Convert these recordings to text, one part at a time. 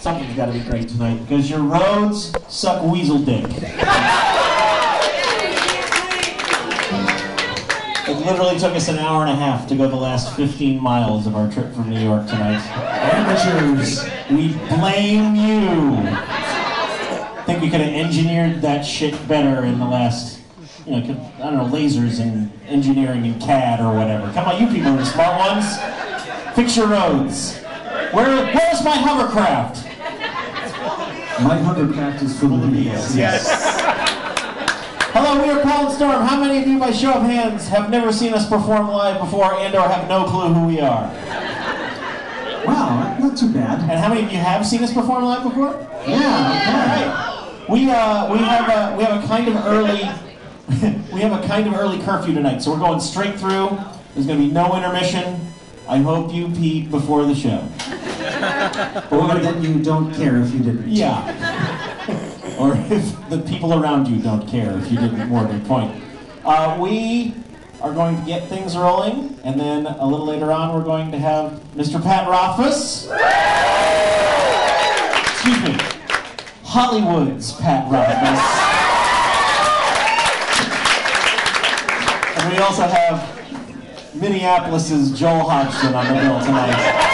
Something's got to be great tonight because your roads suck weasel dick. It literally took us an hour and a half to go the last 15 miles of our trip from New York tonight. Amateurs, we blame you. I think we could have engineered that shit better in the last, I don't know, lasers and engineering and CAD or whatever. Come on, you people are the smart ones. Fix your roads. Where's my hovercraft? My hovercraft is full of bees. Yes. Hello, we are Cold Storm. How many of you, by show of hands, have never seen us perform live before and/or have no clue who we are? Wow, not too bad. And how many of you have seen us perform live before? Yeah, okay. Right. We have a kind of early curfew tonight, so we're going straight through. There's going to be no intermission. I hope you peed before the show. Or that you don't care if you didn't. Yeah. Or if the people around you don't care if you didn't, more to the point. We are going to get things rolling, and then a little later on we're going to have Mr. Pat Rothfuss. Excuse me. Hollywood's Pat Rothfuss. And we also have Minneapolis's Joel Hodgson on the bill tonight.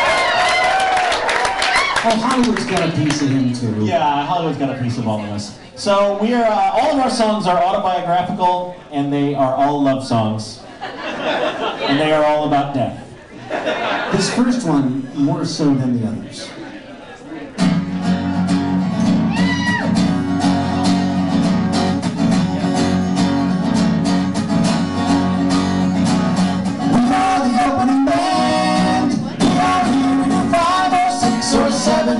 Oh, Hollywood's got a piece of him too. Yeah, Hollywood's got a piece of all of us. So we are, all of our songs are autobiographical, and they are all love songs. And they are all about death. This first one, more so than the others.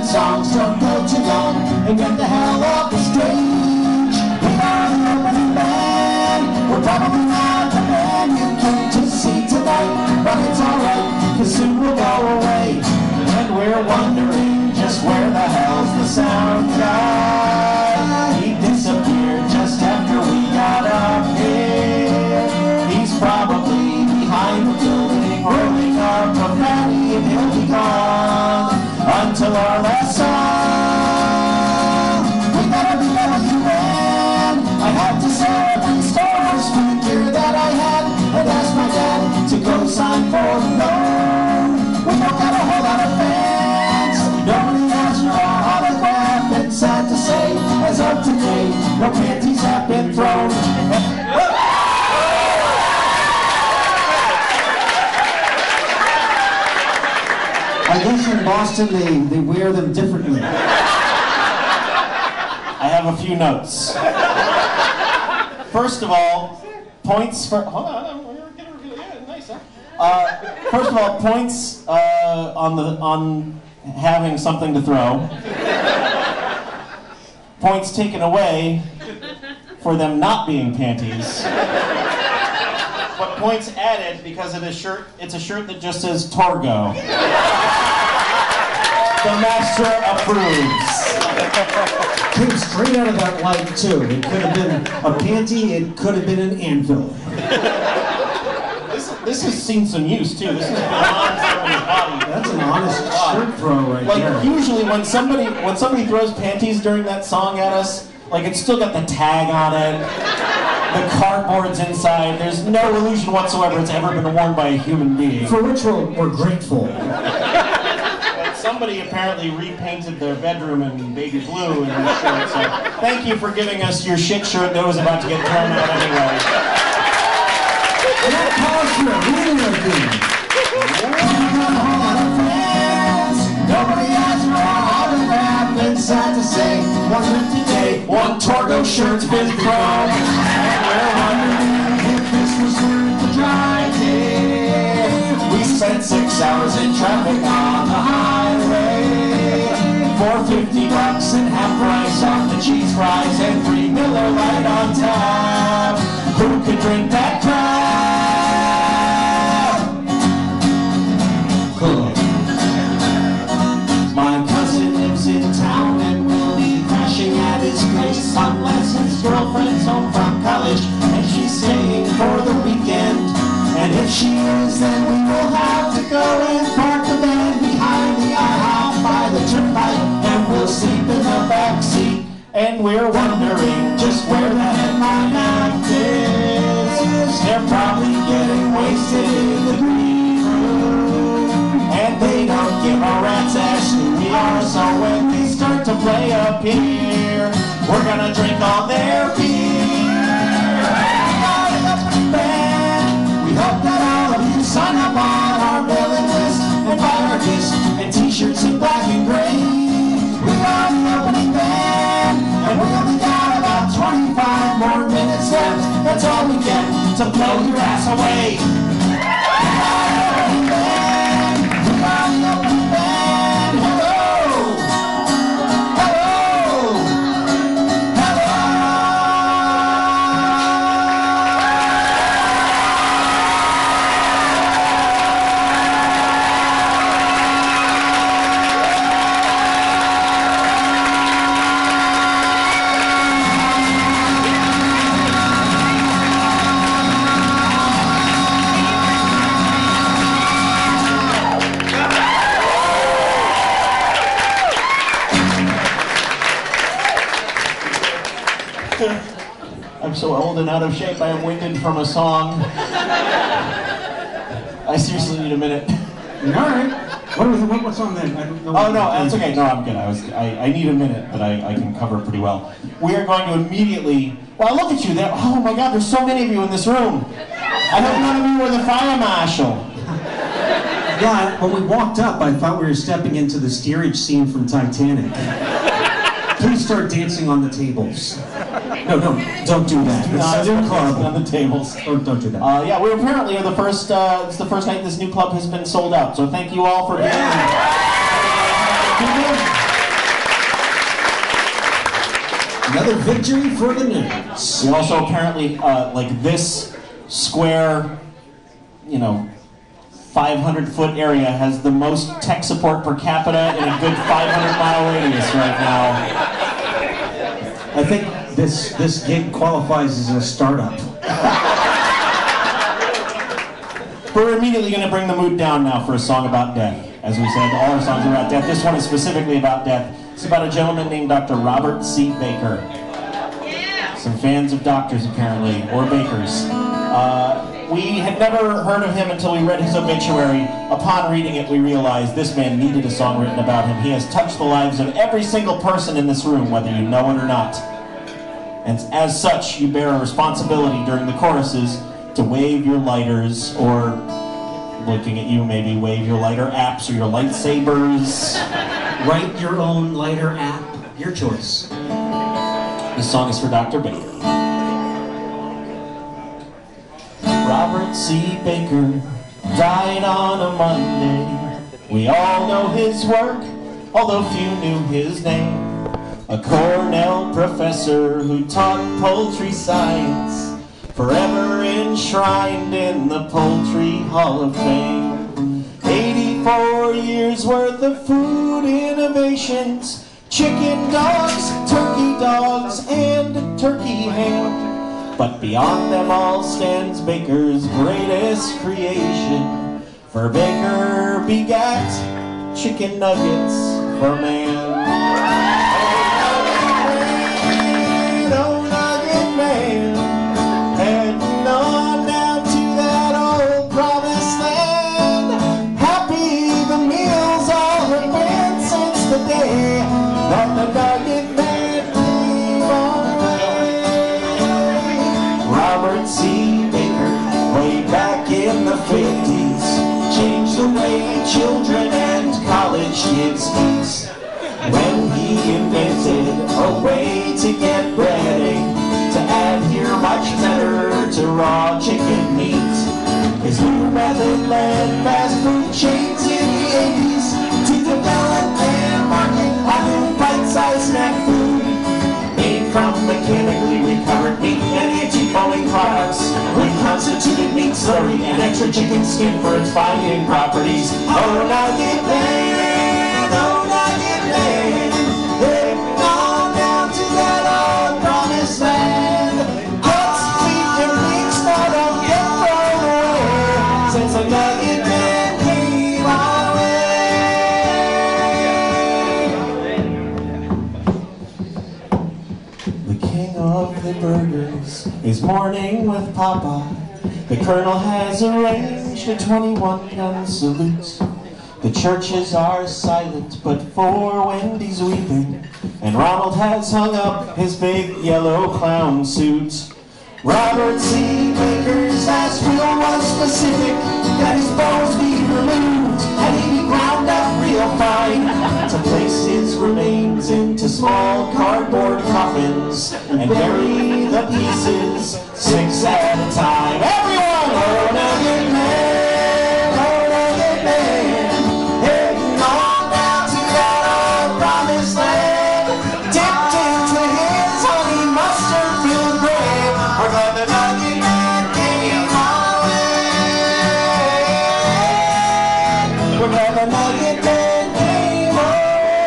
Songs don't go too long and get the hell off the stage. We are the opening band. We're probably not the band you came to see tonight, but it's alright, cause soon we'll go away. And we're wondering just where the hell's the sound guy. He disappeared just after we got up here. He's probably behind the building, rolling up a fatty, and he'll be gone until our last song. We gotta be W.N. I have to say every Stormers figure that I had and asked my dad to go sign for the loan. We don't got a whole lot of fans. Nobody asked for our autograph. It's sad to say, as of today, no panties have been thrown. I guess in Boston they wear them differently. I have a few notes. First of all, points for... Hold on, we're getting nice, huh? First of all, points on having something to throw. Points taken away for them not being panties. But points added because it's a shirt that just says Torgo. The master approves. Came straight out of that light too. It could have been a panty, it could have been an anvil. This has seen some use too. This is beyond somebody's body. That's an honest shirt throw right there. Like usually when somebody throws panties during that song at us, like it's still got the tag on it. The cardboard's inside. There's no illusion whatsoever it's ever been worn by a human being. For which we're grateful. But somebody apparently repainted their bedroom in baby blue in this shirt, so thank you for giving us your shit shirt that was about to get thrown out anyway. And that calls for a winner again. Nobody asked for our autograph. It's sad to say, wasn't today. One Torgo shirt's been thrown. We're wondering if this was worth the drive here. We spent 6 hours in traffic on the highway. $4.50 and half price on the cheese fries and 3 Miller Lite on tap. Who could drink that crap? Cool. My cousin lives in town and will be crashing at his place unless his girlfriend's home from college and she's staying for the weekend. And if she is, then we will have to go and park the van behind the IHOP by the turnpike, and we'll asleep in the backseat, and we're wondering just where the headline act is. They're probably getting wasted in the green room, and they don't give a rat's ass who we are. So when they start to play up here, we're gonna drink all their beer. We hope that all of you sign up on our mailing list and buy our discs and t-shirts in black and gray. We are the opening band, and we only got about 25 more minutes left. That's all we get to blow your ass away. We are the opening band. We are the opening band. Hello! Hello! Hello! I'm so old and out of shape, I am winded from a song. I seriously need a minute. Alright. What's on then? I don't know. Oh no, that's okay. No, I'm good. I need a minute that I can cover pretty well. We are going to immediately. Well, look at you there. Oh my God, there's so many of you in this room. I hope none of you were the fire marshal. Yeah, when we walked up, I thought we were stepping into the steerage scene from Titanic. Please start dancing on the tables. No, don't do that. It's horrible. On the tables. Don't do that. Yeah, we apparently are the first. It's the first night this new club has been sold out. So thank you all for being here. Another victory for the nerds. We also apparently like this square, 500-foot area has the most tech support per capita in a good 500-mile radius right now. I think this gig qualifies as a startup. We're immediately going to bring the mood down now for a song about death. As we said, all our songs are about death. This one is specifically about death. It's about a gentleman named Dr. Robert C. Baker. Some fans of doctors, apparently, or bakers. We had never heard of him until we read his obituary. Upon reading it, we realized this man needed a song written about him. He has touched the lives of every single person in this room, whether you know it or not. And as such, you bear a responsibility during the choruses to wave your lighters, or looking at you, maybe wave your lighter apps or your lightsabers. Write your own lighter app, your choice. This song is for Dr. Baker. Robert C. Baker died on a Monday. We all know his work, although few knew his name. A Cornell professor who taught poultry science, forever enshrined in the Poultry Hall of Fame. 84 years worth of food innovations, chicken dogs, and turkey ham. But beyond them all stands Baker's greatest creation, for Baker begat chicken nuggets for man. Oh, nugget man, heading on down to that old promised land. Happy the meals all have been since the day that the nugget man came our way. Robert C. Baker, way back in the 50s, changed the way children and college kids eat. When he invented a way to get breading to adhere much better to raw chicken meat. His new method led fast food chains in the 80s to develop and market a new bite-sized snack food made from mechanically recovered meat and anti-foaming products with constituted meat slurry and extra chicken skin for its binding properties. Oh, now get there, oh, now get there. Heading on down to that old promised land. Guts, feet, and wings now don't get thrown away since a nugget man came our way. burgers is morning with Papa. The Colonel has arranged a 21-gun salute. The churches are silent, but for Wendy's weeping, and Ronald has hung up his big yellow clown suit. Robert C. Baker's last will was specific, that his bones be removed and he be ground up real fine, to place his remains into small cardboard coffins and bury the pieces 6 at a time. Everyone, oh nugget man, heading on down to that old promised land, dipped into his honey mustard filled grave. We're glad the nugget man came our way. We're glad the nugget man came our way.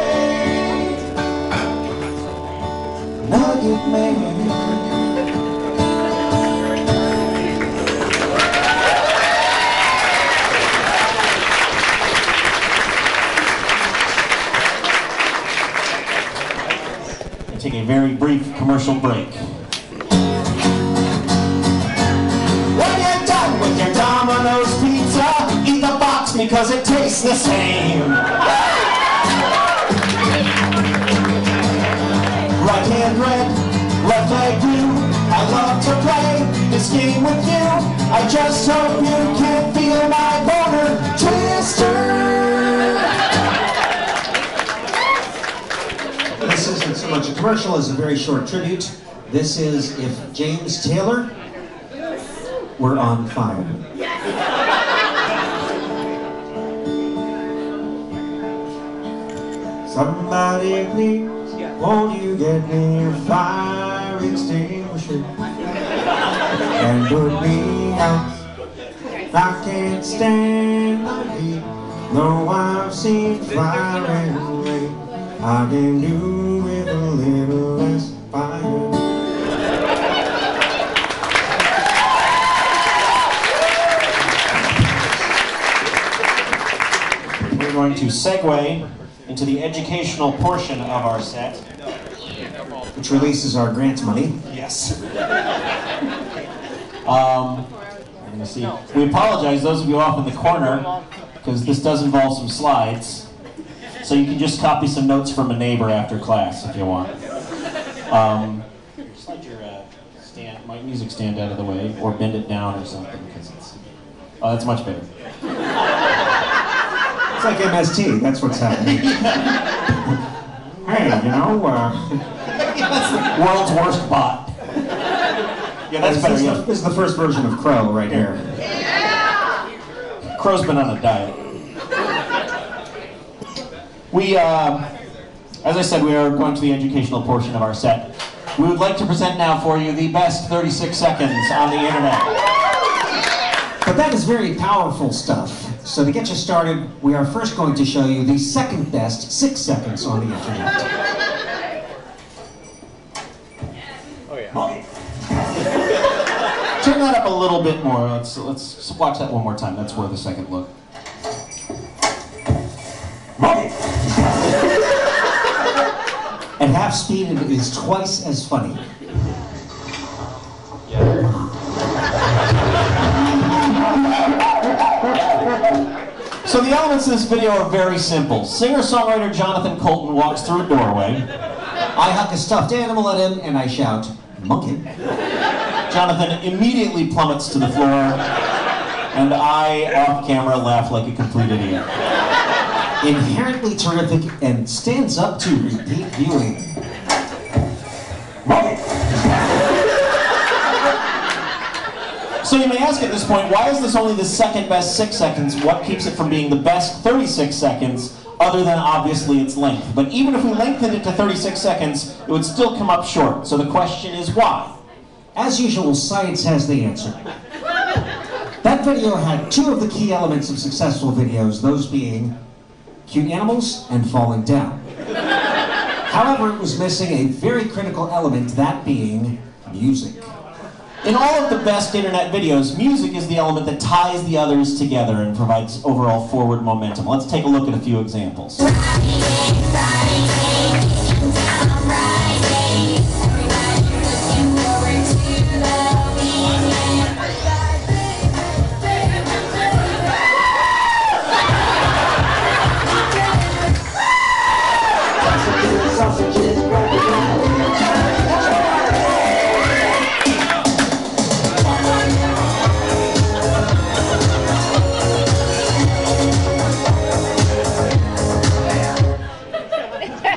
Nugget man. Take a very brief commercial break. When you're done with your Domino's pizza, eat the box because it tastes the same. Right hand red, left leg blue. I love to play this game with you. I just hope you can feel my boner twister. This isn't so much a commercial as a very short tribute. This is if James Taylor were on fire. Somebody please, won't you get me a fire extinguisher and put me out? I can't stand the heat, though I've seen fire and rain. I can do with a little less fire. We're going to segue into the educational portion of our set, Which releases our grant money. Yes. Let me see. We apologize, those of you off in the corner, because this does involve some slides. So you can just copy some notes from a neighbor after class if you want. Slide your my music stand out of the way, or bend it down or something, because it's. Oh, that's much better. It's like MST, that's what's happening. Hey, you know, World's worst bot. Yeah, that's better. Yeah. This is the first version of Crow right here. Crow's been on a diet. We, as I said, we are going to the educational portion of our set. We would like to present now for you the best 36 seconds on the internet. But that is very powerful stuff. So to get you started, we are first going to show you the second best 6 seconds on the internet. Oh yeah. Turn that up a little bit more. Let's watch that one more time. That's worth a second look. At half speed, it is twice as funny. So the elements of this video are very simple. Singer-songwriter Jonathan Colton walks through a doorway. I huck a stuffed animal at him and I shout, "Monkey." Jonathan immediately plummets to the floor, and I, off camera, laugh like a complete idiot. Inherently terrific and stands up to repeat viewing. So you may ask at this point, why is this only the second best 6 seconds? What keeps it from being the best 36 seconds, other than obviously its length? But even if we lengthened it to 36 seconds, it would still come up short. So the question is why? As usual, science has the answer. That video had 2 of the key elements of successful videos, those being cute animals and falling down. However, it was missing a very critical element, that being music. In all of the best internet videos, music is the element that ties the others together and provides overall forward momentum. Let's take a look at a few examples.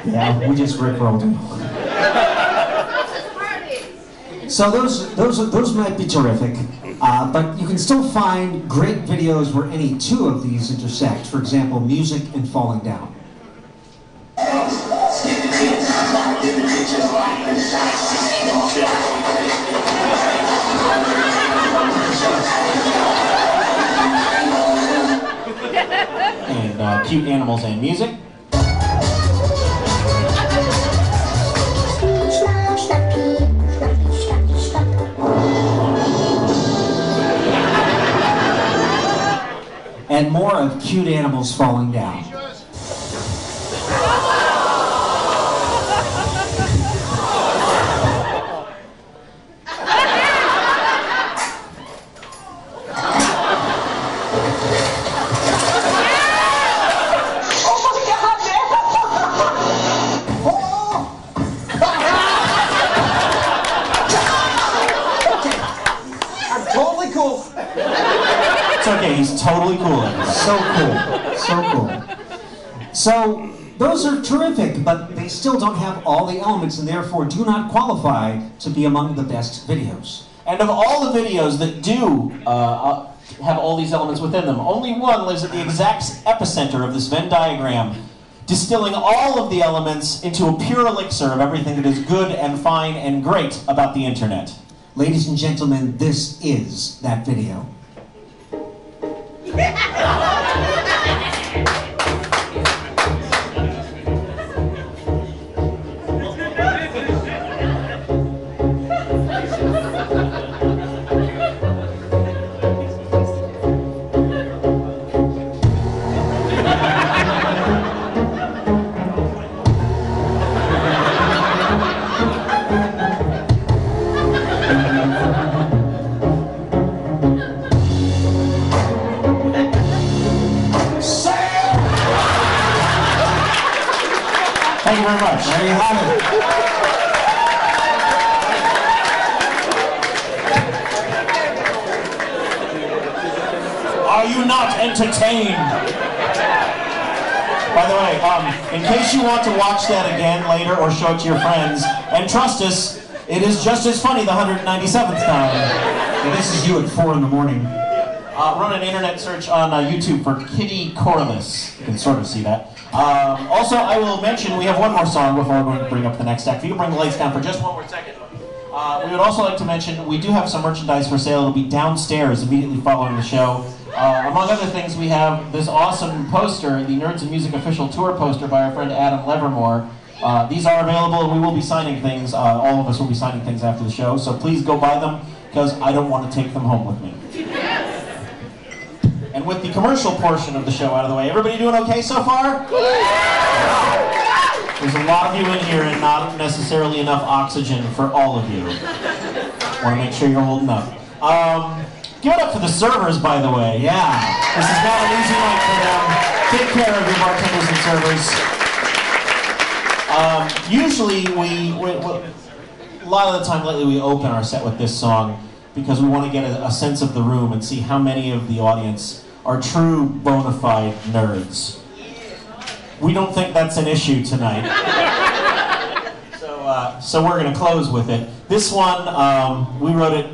Yeah, we just rickrolled him. So those might be terrific, but you can still find great videos where any two of these intersect. For example, music and falling down. And cute animals and music. And more of cute animals falling down. It's okay, he's totally cool. So cool, so cool. So, those are terrific, but they still don't have all the elements and therefore do not qualify to be among the best videos. And of all the videos that do have all these elements within them, only one lives at the exact epicenter of this Venn diagram, distilling all of the elements into a pure elixir of everything that is good and fine and great about the internet. Ladies and gentlemen, this is that video. Thank you very much. There you have it. Are you not entertained? By the way, in case you want to watch that again later or show it to your friends, and trust us, it is just as funny the 197th time. And this is you at 4 in the morning. Run an internet search on YouTube for Kitty Corliss. You can sort of see that. Also, I will mention we have one more song before we're going to bring up the next act. If you can bring the lights down for just one more second. We would also like to mention we do have some merchandise for sale. It'll be downstairs immediately following the show. Among other things, we have this awesome poster, the Nerds and Music official tour poster by our friend Adam Levermore. These are available, and we will be signing things. All of us will be signing things after the show, so please go buy them, because I don't want to take them home with me. And with the commercial portion of the show out of the way, everybody doing okay so far? There's a lot of you in here and not necessarily enough oxygen for all of you. Want to make sure you're holding up. Give it up for the servers, by the way. Yeah, this is not an easy night for them. Take care of your bartenders and servers. Usually, a lot of the time lately we open our set with this song because we want to get a sense of the room and see how many of the audience are true bona fide nerds. We don't think that's an issue tonight. So we're going to close with it. This one, we wrote it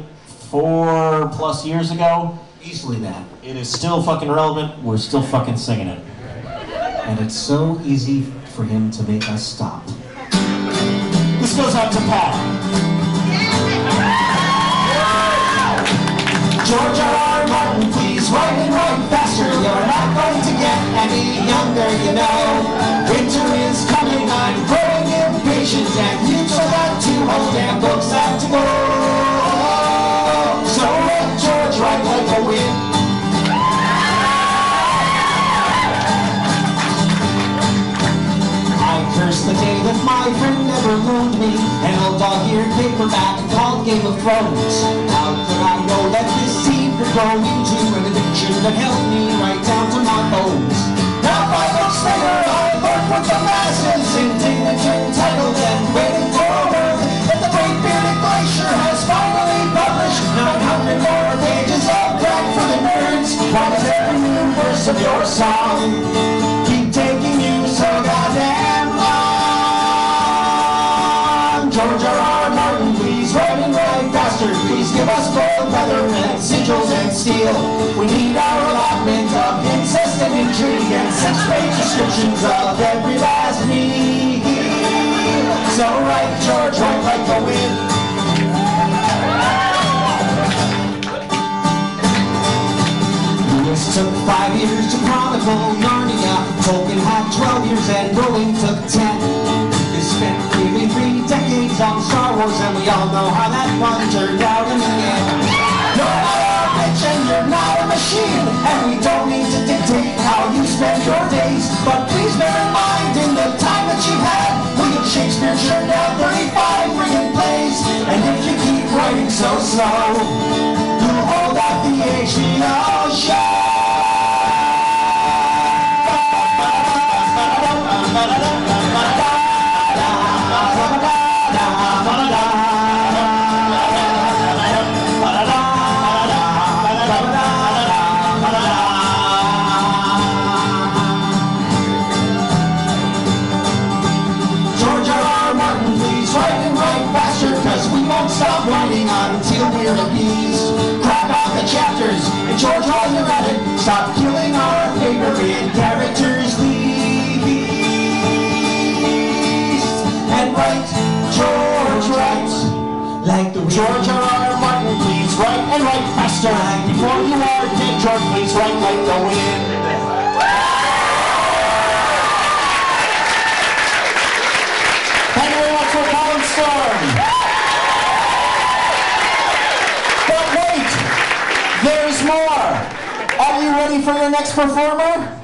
4+ years ago. Easily that. It is still fucking relevant. We're still fucking singing it. And it's so easy for him to make us stop. This goes out to Pat. George R. Martin, please write and write faster. You're not going to get any younger, you know. Winter is coming, I'm growing impatient, and you still got 2 whole damn books left to go. So let George write like a wind. I curse the day that my friend ever loaned me an old dog-eared paperback called Game of Thrones. How could I know that this seed would grow into an addiction that held me right down to my bones? Now 5 books later, I learned what the masses indignant, entitled, and waiting for a word that the great bearded glacier has finally published 900 more pages of crack for the nerds. Why does every new verse of your song keep taking you so goddamn long? George R.R. Martin, please write and write faster. Please give us both leather and sigils and steel. We need our allotment of incest and intrigue and 6-page descriptions of every last meal. So write, George, write like the wind. Lewis took 5 years to chronicle Narnia. Tolkien had 12 years and Rowling took 10. They spent nearly 3 decades on Star Wars, and we all know how that one turned out in the end. You're not a bitch and you're not a machine, and we don't need to dictate how you spend your days. But please bear in mind, in the time that you had, William Shakespeare churned out 35 friggin' plays. And if you keep writing so slow, you'll hold out the HBO show. Stop writing until we're appeased. Crop out the chapters, and George, while you're at it, stop killing our favorite characters, please. And write, George, write like the George R.R. Martin, please write and write faster. Before you are dead, George, please write like the wind. Thank you very much for Colin Storm. There's more! Are you ready for your next performer? Well,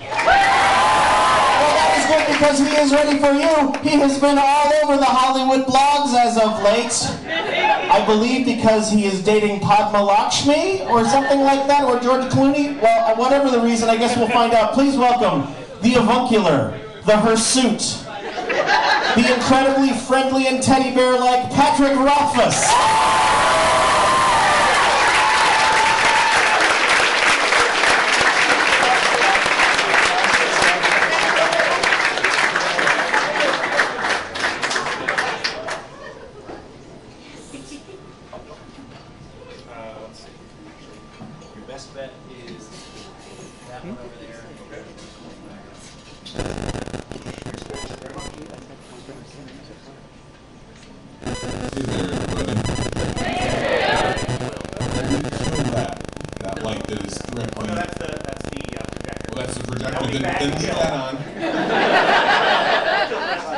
that is good because he is ready for you. He has been all over the Hollywood blogs as of late. I believe because he is dating Padma Lakshmi or something like that, or George Clooney. Well, whatever the reason, I guess we'll find out. Please welcome the avuncular, the hirsute, the incredibly friendly and teddy bear-like Patrick Rothfuss. Best bet is that one over there. Hey there, everybody. That light that is directly. Oh, no, that's the projector. Well, that's the projector. Then leave that on.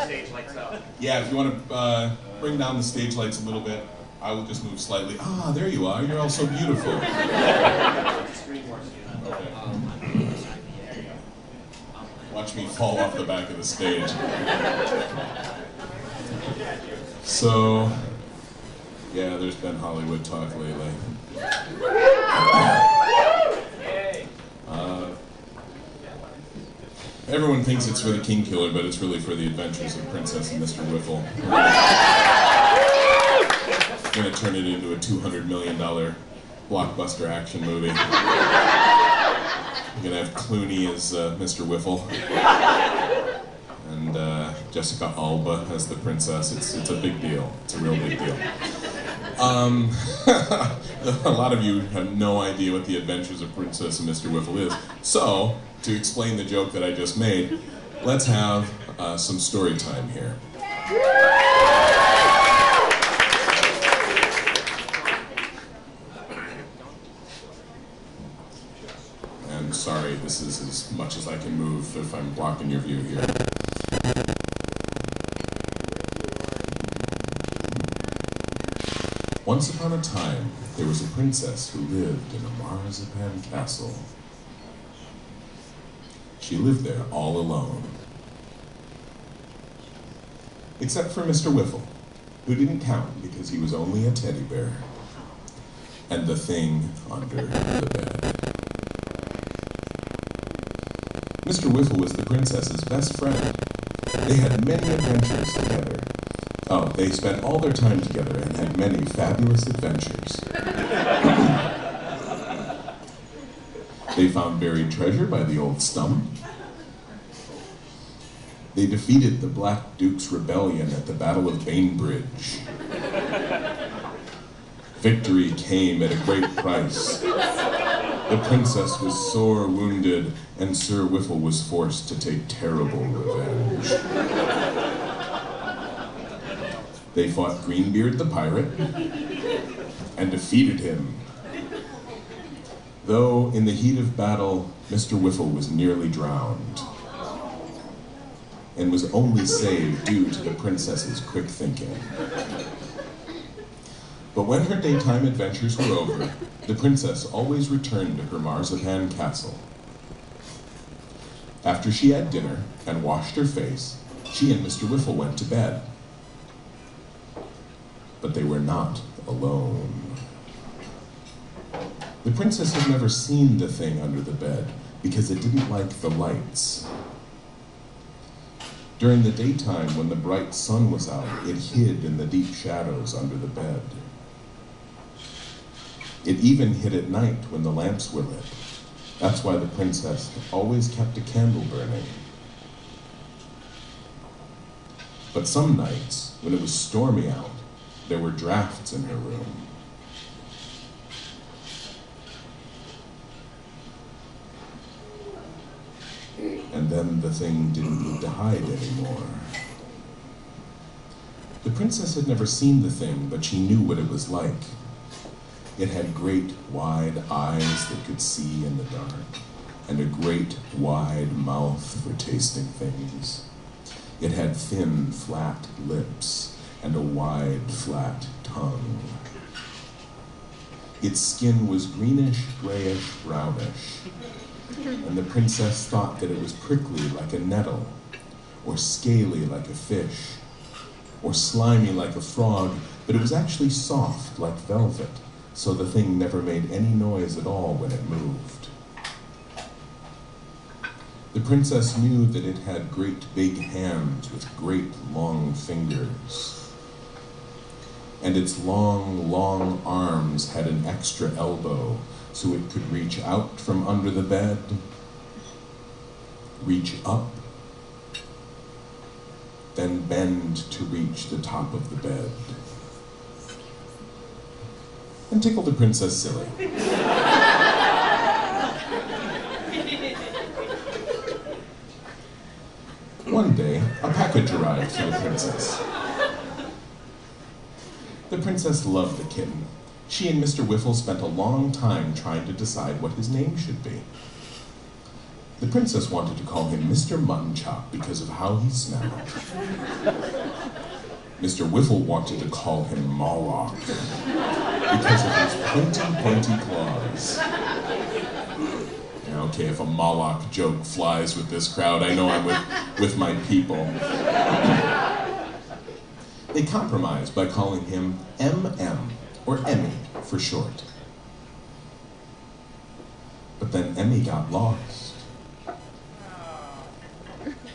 Stage lights out. Yeah, if you want to bring down the stage lights a little bit, I will just move slightly. Ah, there you are. You're all so beautiful. Okay. Watch me fall off the back of the stage. So, yeah, there's been Hollywood talk lately. Everyone thinks it's for the King Killer, but it's really for the adventures of Princess and Mr. Whiffle. We're going to turn it into a $200 million blockbuster action movie. We're going to have Clooney as Mr. Whiffle. And Jessica Alba as the princess. It's a big deal. It's a real big deal. A lot of you have no idea what the adventures of Princess and Mr. Whiffle is. So, to explain the joke that I just made, let's have some story time here. And sorry, this is as much as I can move if I'm blocking your view here. Once upon a time, there was a princess who lived in a marzipan castle. She lived there all alone. Except for Mr. Whiffle, who didn't count because he was only a teddy bear. And the thing under the bed. Mr. Whiffle was the princess's best friend. They had many adventures together. Oh, they spent all their time together and had many fabulous adventures. They found buried treasure by the old stump. They defeated the Black Duke's rebellion at the Battle of Bainbridge. Victory came at a great price. The princess was sore wounded, and Sir Whiffle was forced to take terrible revenge. They fought Greenbeard the pirate and defeated him. Though in the heat of battle, Mr. Whiffle was nearly drowned and was only saved due to the princess's quick thinking. But when her daytime adventures were over, the princess always returned to her marzipan castle. After she had dinner and washed her face, she and Mr. Whiffle went to bed. But they were not alone. The princess had never seen the thing under the bed because it didn't like the lights. During the daytime, when the bright sun was out, it hid in the deep shadows under the bed. It even hid at night when the lamps were lit. That's why the princess always kept a candle burning. But some nights, when it was stormy out, there were drafts in her room. And then the thing didn't need to hide anymore. The princess had never seen the thing, but she knew what it was like. It had great, wide eyes that could see in the dark, and a great, wide mouth for tasting things. It had thin, flat lips, and a wide, flat tongue. Its skin was greenish, grayish, brownish, and the princess thought that it was prickly like a nettle, or scaly like a fish, or slimy like a frog, but it was actually soft like velvet, so the thing never made any noise at all when it moved. The princess knew that it had great big hands with great long fingers. And its long, long arms had an extra elbow, so it could reach out from under the bed, reach up, then bend to reach the top of the bed. And tickle the princess silly. One day, a package arrived for the princess. The princess loved the kitten. She and Mr. Whiffle spent a long time trying to decide what his name should be. The princess wanted to call him Mr. Mutton Chop because of how he smelled. Mr. Whiffle wanted to call him Mawlock because of his pointy claws. Okay, if a Mawlock joke flies with this crowd, I know I'm with my people. They compromised by calling him M.M., or Emmy for short. But then Emmy got lost.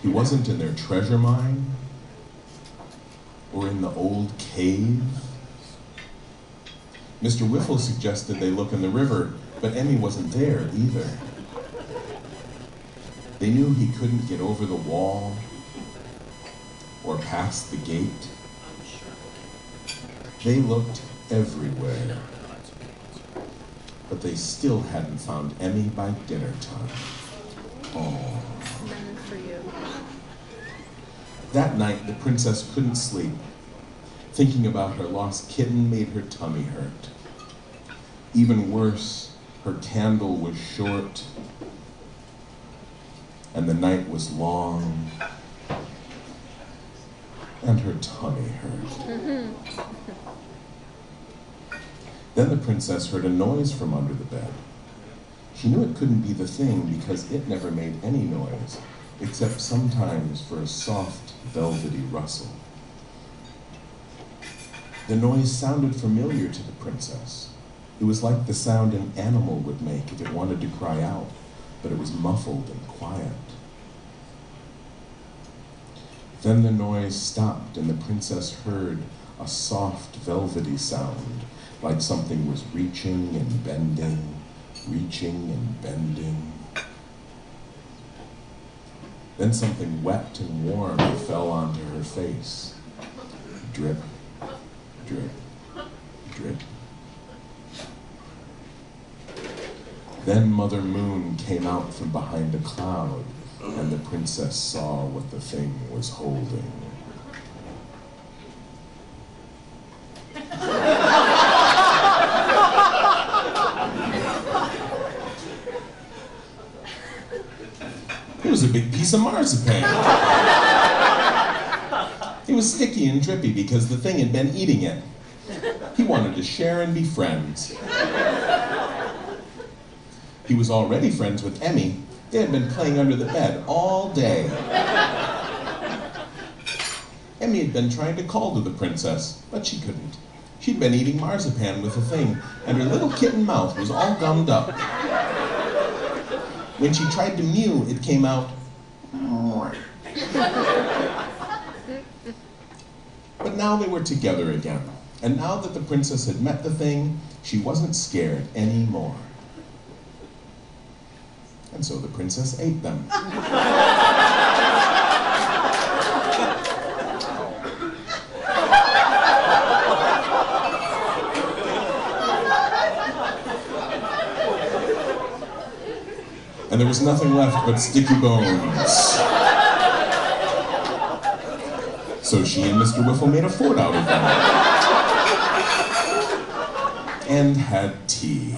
He wasn't in their treasure mine, or in the old cave. Mr. Whiffle suggested they look in the river, but Emmy wasn't there either. They knew he couldn't get over the wall, or past the gate. They looked everywhere, but they still hadn't found Emmy by dinner time. Oh. That night, the princess couldn't sleep. Thinking about her lost kitten made her tummy hurt. Even worse, her candle was short, and the night was long, and her tummy hurt. Then the princess heard a noise from under the bed. She knew it couldn't be the thing because it never made any noise, except sometimes for a soft, velvety rustle. The noise sounded familiar to the princess. It was like the sound an animal would make if it wanted to cry out, but it was muffled and quiet. Then the noise stopped and the princess heard a soft, velvety sound, like something was reaching and bending, reaching and bending. Then something wet and warm fell onto her face. Drip, drip, drip. Then Mother Moon came out from behind a cloud, and the princess saw what the thing was holding. It was a big piece of marzipan. It was sticky and drippy because the thing had been eating it. He wanted to share and be friends. He was already friends with Emmy. They had been playing under the bed all day. Emmy had been trying to call to the princess, but she couldn't. She'd been eating marzipan with the thing, and her little kitten mouth was all gummed up. When she tried to mew, it came out. But now they were together again, and now that the princess had met the thing, she wasn't scared anymore. And so the princess ate them. And there was nothing left but sticky bones. So she and Mr. Whiffle made a fort out of them. And had tea.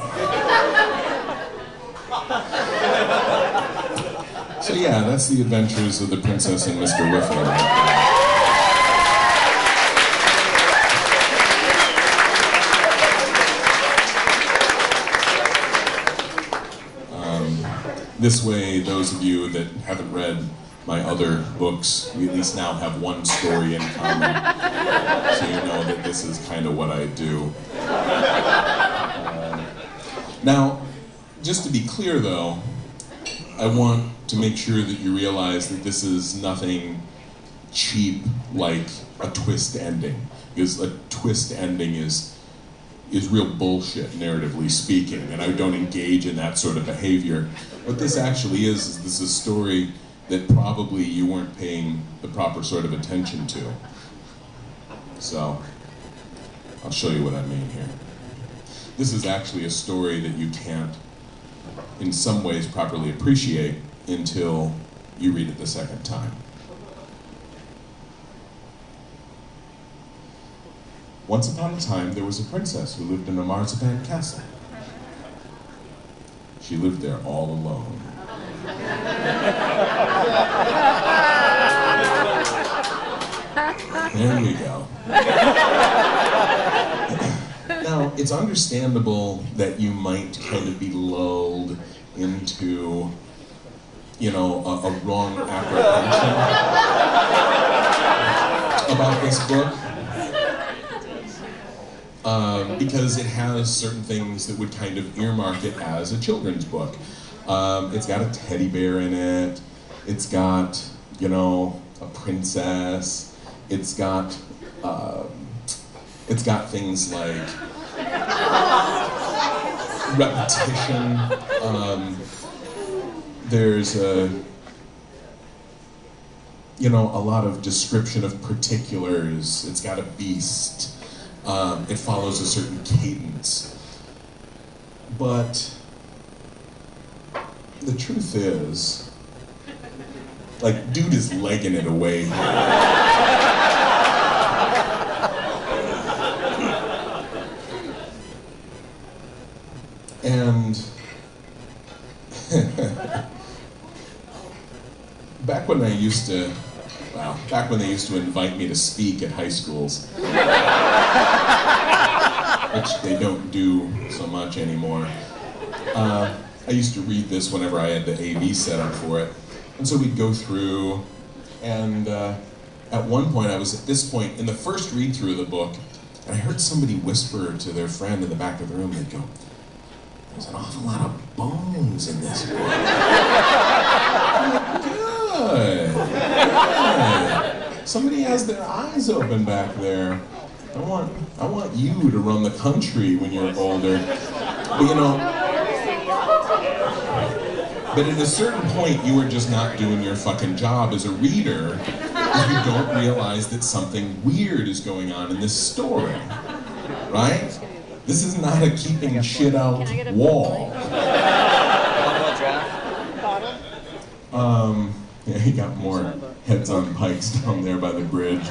So yeah, that's the adventures of the princess and Mr. Whiffle. This way, those of you that haven't read my other books, we at least now have one story in common. So you know that this is kind of what I do. Now, just to be clear though, I want to make sure that you realize that this is nothing cheap like a twist ending. Because a twist ending is real bullshit, narratively speaking, and I don't engage in that sort of behavior. What this actually is this is a story that probably you weren't paying the proper sort of attention to. So, I'll show you what I mean here. This is actually a story that you can't, in some ways, properly appreciate until you read it the second time. Once upon a time, there was a princess who lived in a marzipan castle. She lived there all alone. There we go. Now, it's understandable that you might kind of be lulled into, you know, a wrong apprehension about this book. Because it has certain things that would kind of earmark it as a children's book. It's got a teddy bear in it. It's got, you know, a princess. It's got things like repetition. There's a lot of description of particulars. It's got a beast. It follows a certain cadence. But the truth is, like, dude is legging it away here. And back when they used to invite me to speak at high schools, which they don't do so much anymore, I used to read this whenever I had the AV set up for it. And so we'd go through, and at one point, I was at this point in the first read through of the book, and I heard somebody whisper to their friend in the back of the room, they'd go, "There's an awful lot of bones in this book." I'm like, good. Somebody has their eyes open back there. I want you to run the country when you're older. But But at a certain point, you are just not doing your fucking job as a reader if you don't realize that something weird is going on in this story, right? This is not a keeping shit out wall. Yeah, he got more heads on pikes down there by the bridge.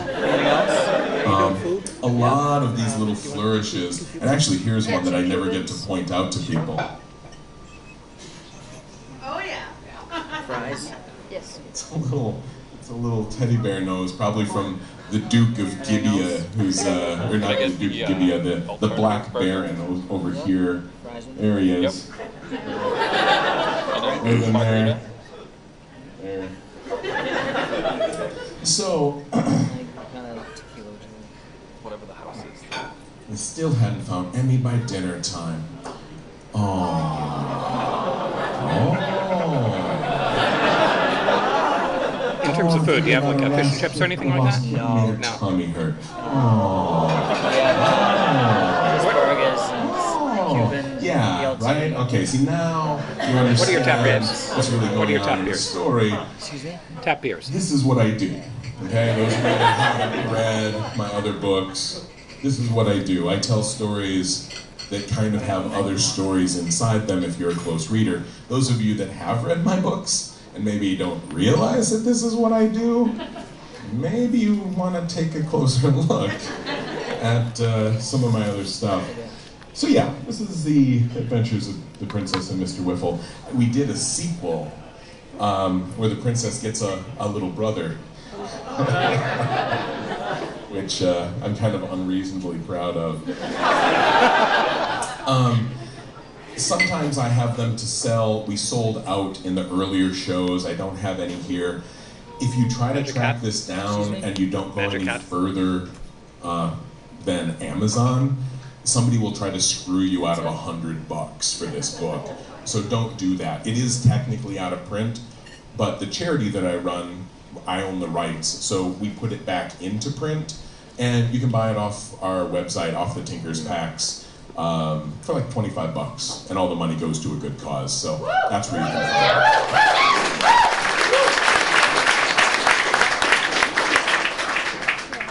A lot of these little flourishes, and actually here's one that I never get to point out to people. Oh yeah. Fries? Yes. It's a little teddy bear nose, probably from the Duke of Gibeah, who's, or not the Duke of Gibeah, the Black Baron over here. There he is. Right in there. There. So, Whatever the house is. I still hadn't found Emmy by dinner time. In terms of food, do you have like a fish and chips or anything like that? No. Made her tummy hurt. Asparagus and Cuban. Yeah, right? Okay, see now you understand What are your tap beers? what's really What are going your on tap in the beers? story. Excuse me? Tap beers. This is what I do. Okay, those of you that haven't read my other books, this is what I do. I tell stories that kind of have other stories inside them if you're a close reader. Those of you that have read my books and maybe don't realize that this is what I do, maybe you want to take a closer look at some of my other stuff. So yeah, this is the Adventures of the Princess and Mr. Whiffle. We did a sequel where the princess gets a little brother, which I'm kind of unreasonably proud of. Sometimes I have them to sell. We sold out in the earlier shows. I don't have any here. If you try to track this down and you don't go any further than Amazon, somebody will try to screw you out of $100 for this book. So don't do that. It is technically out of print, but the charity that I run, I own the rights, so we put it back into print, and you can buy it off our website, off the Tinker's Packs, for like $25, and all the money goes to a good cause, so that's where you can find it.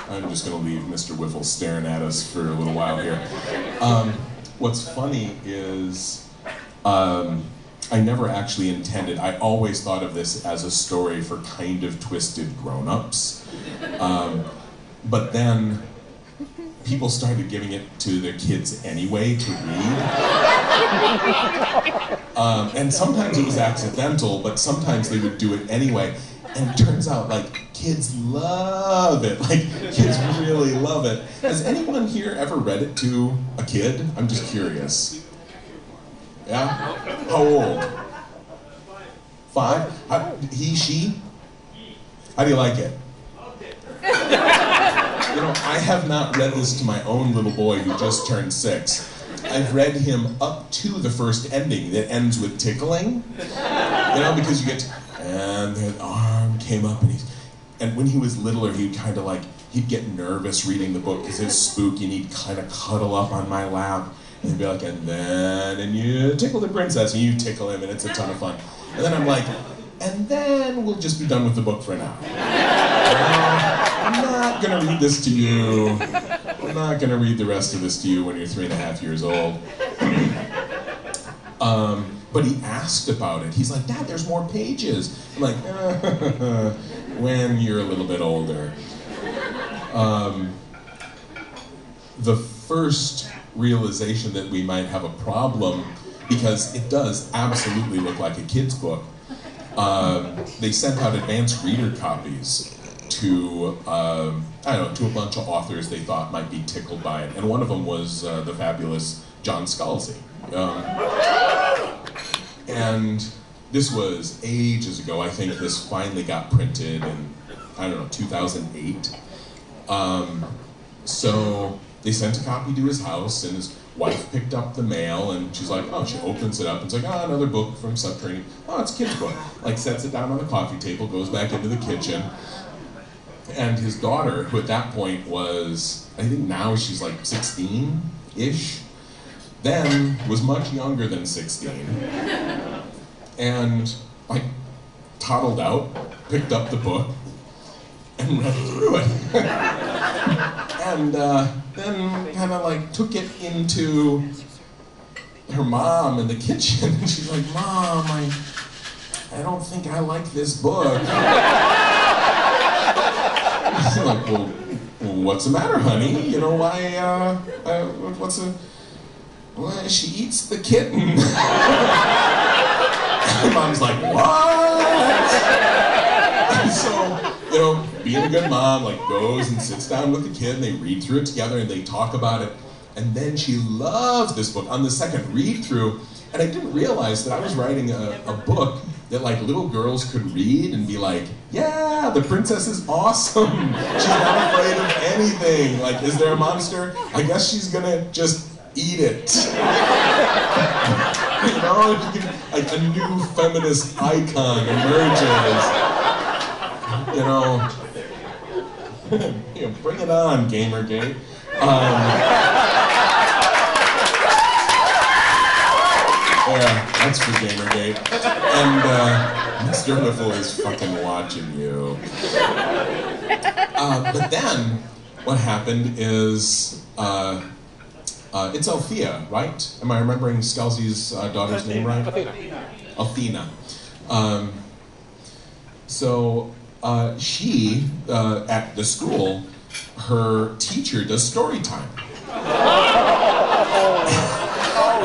I'm just going to leave Mr. Whiffle staring at us for a little while here. What's funny is I never actually intended, I always thought of this as a story for kind of twisted grown-ups. But then people started giving it to their kids anyway to read. And sometimes it was accidental, but sometimes they would do it anyway. And it turns out, like, kids love it. Like, kids really love it. Has anyone here ever read it to a kid? I'm just curious. Yeah? How old? 5? He, she? How do you like it? You know, I have not read this to my own little boy who just turned 6. I've read him up to the first ending that ends with tickling. You know, because you get, and the arm came up, and when he was littler, he'd kind of like, he'd get nervous reading the book because it's spooky, and he'd kind of cuddle up on my lap, and he'd be like, and you tickle the princess, and you tickle him, and it's a ton of fun. And then I'm like, and then we'll just be done with the book for now. I'm not gonna read this to you. I'm not gonna read the rest of this to you when you're 3.5 years old. But he asked about it. He's like, Dad, there's more pages. I'm like, when you're a little bit older. The first realization that we might have a problem, because it does absolutely look like a kid's book, they sent out advanced reader copies to, I don't know, to a bunch of authors they thought might be tickled by it. And one of them was the fabulous John Scalzi. And this was ages ago. I think this finally got printed in, I don't know, 2008. So they sent a copy to his house, and his wife picked up the mail, and she's like, oh, she opens it up, and it's like, oh, another book from Subtraining. Oh, it's a kid's book. Like, sets it down on the coffee table, goes back into the kitchen, and his daughter, who at that point was, I think now she's like 16-ish, then was much younger than 16, and I toddled out, picked up the book, and read through it. And then kind of like took it into her mom in the kitchen, and she's like, "Mom, I don't think I like this book." I'm like, well, what's the matter, honey? You know, why, well, she eats the kitten. Mom's like, what? And so, you know, being a good mom, like, goes and sits down with the kid, and they read through it together, and they talk about it. And then she loves this book on the second read through, and I didn't realize that I was writing a book that like little girls could read and be like, yeah, the princess is awesome. She's not afraid of anything. Like, is there a monster? I guess she's gonna just eat it. You know, like a new feminist icon emerges. You know, bring it on, Gamergate. Yeah, that's for Gamergate. And Mr. Whiffle is fucking watching you. But then, what happened is, it's Althea, right? Am I remembering Scalzi's daughter's name right? Althena. So, she, at the school, her teacher does story time.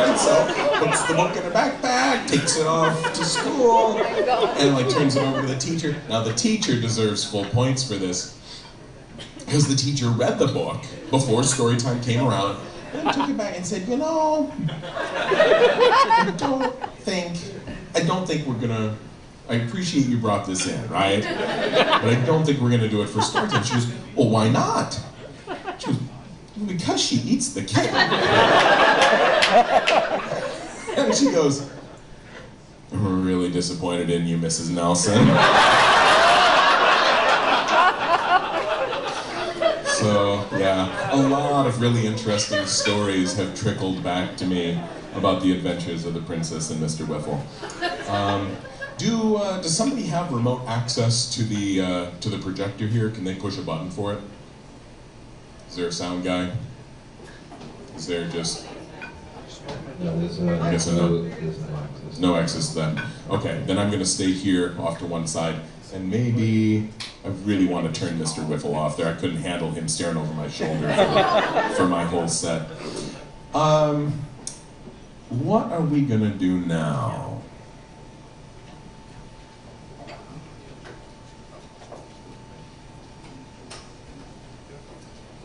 And so, puts the book in her backpack, takes it off to school, and like turns it over to the teacher. Now the teacher deserves full points for this, because the teacher read the book before story time came around, and took it back and said, you know, I don't think we're gonna, I appreciate you brought this in, right? But I don't think we're gonna do it for story time. She goes, well, why not? She goes, because she eats the kitten. And she goes, I'm really disappointed in you, Mrs. Nelson. So, yeah, a lot of really interesting stories have trickled back to me about the adventures of the princess and Mr. Whiffle. Does somebody have remote access to the projector here? Can they push a button for it? Is there a sound guy? Is there just... No, there's no access to that. Okay, then I'm going to stay here off to one side, and maybe I really want to turn Mr. Whiffle off there. I couldn't handle him staring over my shoulder for my whole set. What are we going to do now?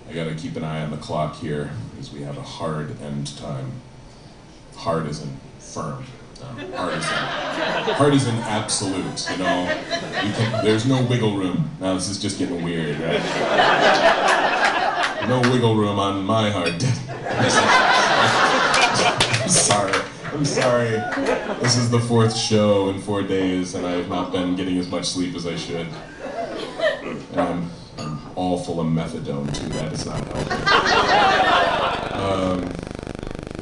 I gotta keep an eye on the clock here, because we have a hard end time. Hard isn't firm. No, hard is in absolute, you know? There's no wiggle room. Now this is just getting weird, right? No wiggle room on my hard day. I'm sorry. This is the 4th show in 4 days, and I have not been getting as much sleep as I should. And I'm all full of methadone, too. That is not helping.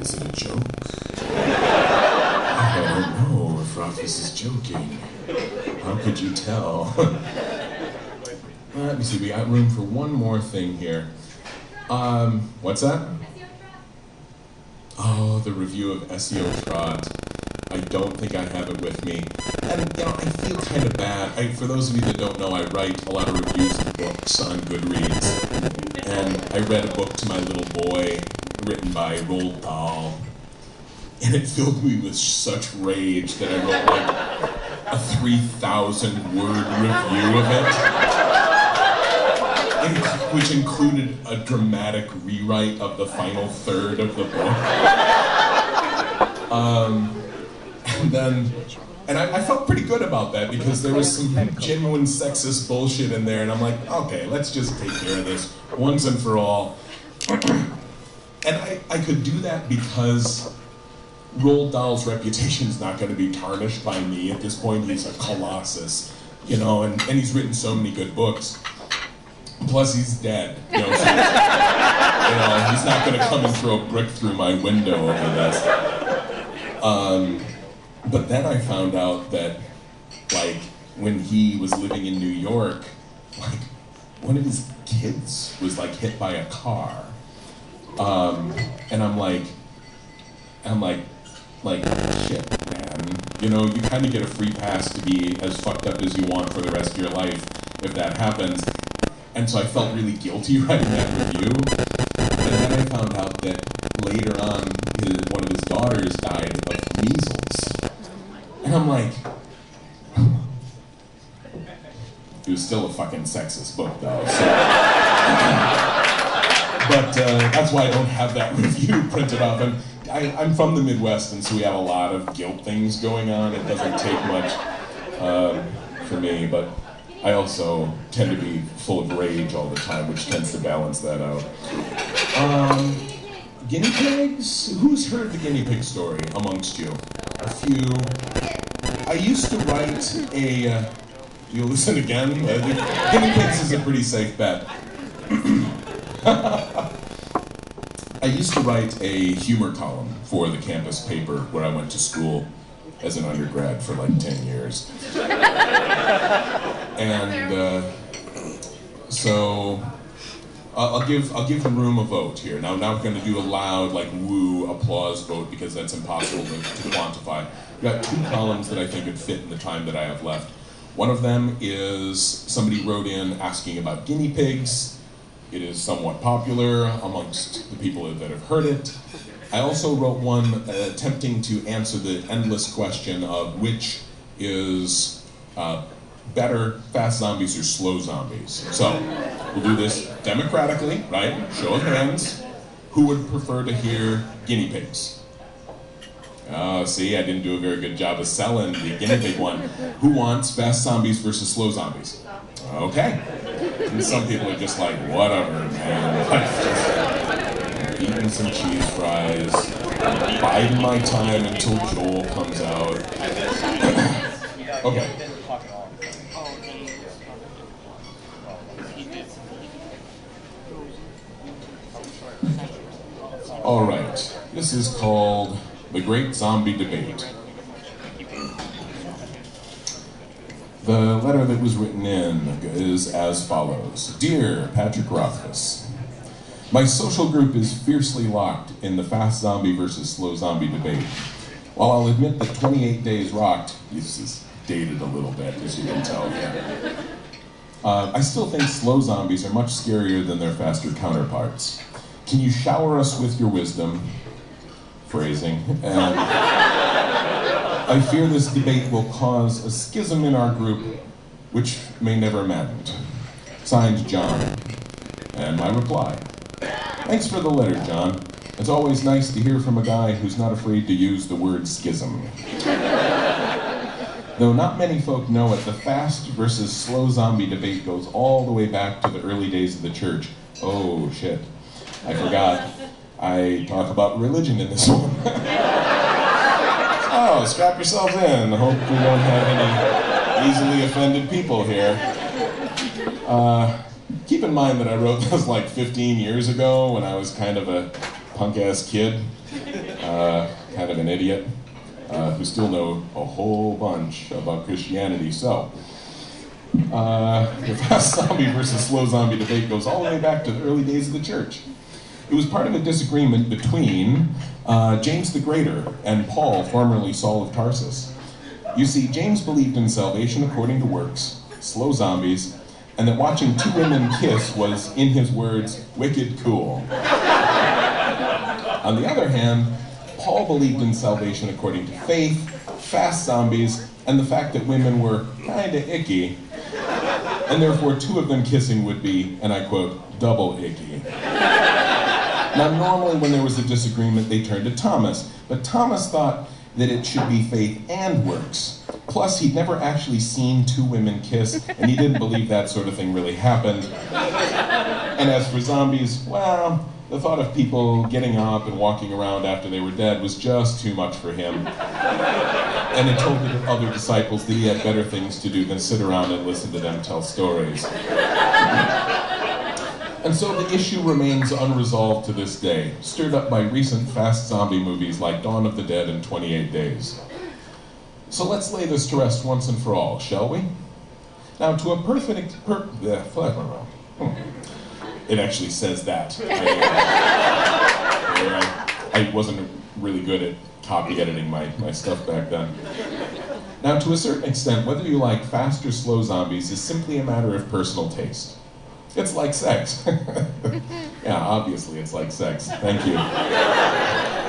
Is it a joke? I don't know if Rothfuss is joking. How could you tell? Let me see, we got room for one more thing here. What's that? Oh, the review of SEO Trot. I don't think I have it with me. And, you know, I feel kind of bad. For those of you that don't know, I write a lot of reviews of books on Goodreads. And I read a book to my little boy, written by Roald Dahl. And it filled me with such rage that I wrote like a 3,000-word review of it, which included a dramatic rewrite of the final third of the book. And I felt pretty good about that, because there was some genuine sexist bullshit in there, and I'm like, okay, let's just take care of this once and for all. And I could do that because Roald Dahl's reputation is not going to be tarnished by me at this point. He's a colossus, you know, and he's written so many good books. Plus, he's dead, you know, so, you know, he's not going to come and throw a brick through my window over this. But then I found out that, like, when he was living in New York, like, one of his kids was, like, hit by a car. And I'm like, shit, man. You know, you kind of get a free pass to be as fucked up as you want for the rest of your life if that happens. And so I felt really guilty writing that review. And then I found out that later on, one of his daughters died of measles. And I'm like, it was still a fucking sexist book, though. So. But that's why I don't have that review printed off. And I'm from the Midwest, and so we have a lot of guilt things going on. It doesn't take much for me, but I also tend to be full of rage all the time, which tends to balance that out. Guinea pigs? Who's heard the guinea pig story amongst you? A few. I used to write a... you'll listen again? Guinea pigs is a pretty safe bet. I used to write a humor column for the campus paper where I went to school as an undergrad for like 10 years. And so I'll give the room a vote here. Now we're going to do a loud, like, woo applause vote because that's impossible to quantify. I've got two columns that I think would fit in the time that I have left. One of them is somebody wrote in asking about guinea pigs. It is somewhat popular amongst the people that have heard it. I also wrote one attempting to answer the endless question of which is better, fast zombies or slow zombies. So, we'll do this democratically, right? Show of hands. Who would prefer to hear guinea pigs? Oh, see, I didn't do a very good job of selling the guinea pig one. Who wants fast zombies versus slow zombies? Okay. And some people are just like, whatever, man. Eating some cheese fries, biding my time until Joel comes out. Okay. All right. This is called The Great Zombie Debate. The letter that was written in is as follows. Dear Patrick Rothfuss, my social group is fiercely locked in the fast zombie versus slow zombie debate. While I'll admit that 28 Days Rocked, this is dated a little bit, as you can tell. I still think slow zombies are much scarier than their faster counterparts. Can you shower us with your wisdom? Phrasing. And I fear this debate will cause a schism in our group, which may never mend. Signed, John. And my reply. Thanks for the letter, John. It's always nice to hear from a guy who's not afraid to use the word schism. Though not many folk know it, the fast versus slow zombie debate goes all the way back to the early days of the church. Oh, shit. I forgot. I talk about religion in this one. Oh, strap yourselves in. Hope we don't have any easily offended people here. Keep in mind that I wrote this like 15 years ago when I was kind of a punk-ass kid, kind of an idiot, who still know a whole bunch about Christianity. So, the fast zombie versus slow zombie debate goes all the way back to the early days of the church. It was part of a disagreement between James the Greater and Paul, formerly Saul of Tarsus. You see, James believed in salvation according to works, slow zombies, and that watching two women kiss was, in his words, wicked cool. On the other hand, Paul believed in salvation according to faith, fast zombies, and the fact that women were kinda icky, and therefore two of them kissing would be, and I quote, double icky. Now, normally when there was a disagreement, they turned to Thomas, but Thomas thought that it should be faith and works. Plus, he'd never actually seen two women kiss, and he didn't believe that sort of thing really happened. And as for zombies, well, the thought of people getting up and walking around after they were dead was just too much for him. And he told the other disciples that he had better things to do than sit around and listen to them tell stories. And so the issue remains unresolved to this day, stirred up by recent fast zombie movies like Dawn of the Dead and 28 Days. So let's lay this to rest once and for all, shall we? Now, to a perfect, it actually says that. I wasn't really good at copy editing my stuff back then. Now, to a certain extent, whether you like fast or slow zombies is simply a matter of personal taste. It's like sex. Yeah, obviously it's like sex. Thank you.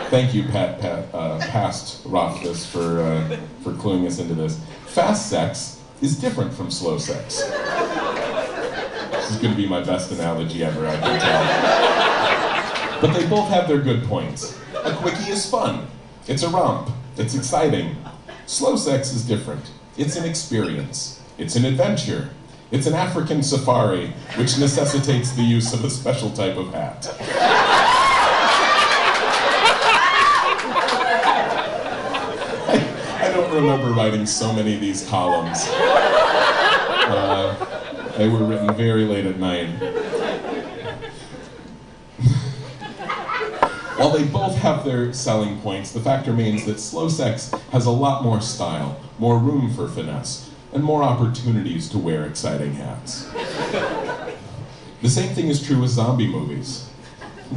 Thank you, past Rothfuss, for cluing us into this. Fast sex is different from slow sex. This is going to be my best analogy ever, I can tell. But they both have their good points. A quickie is fun. It's a romp. It's exciting. Slow sex is different. It's an experience. It's an adventure. It's an African safari, which necessitates the use of a special type of hat. I don't remember writing so many of these columns. They were written very late at night. While they both have their selling points, the fact remains that slow sex has a lot more style, more room for finesse, and more opportunities to wear exciting hats. The same thing is true with zombie movies.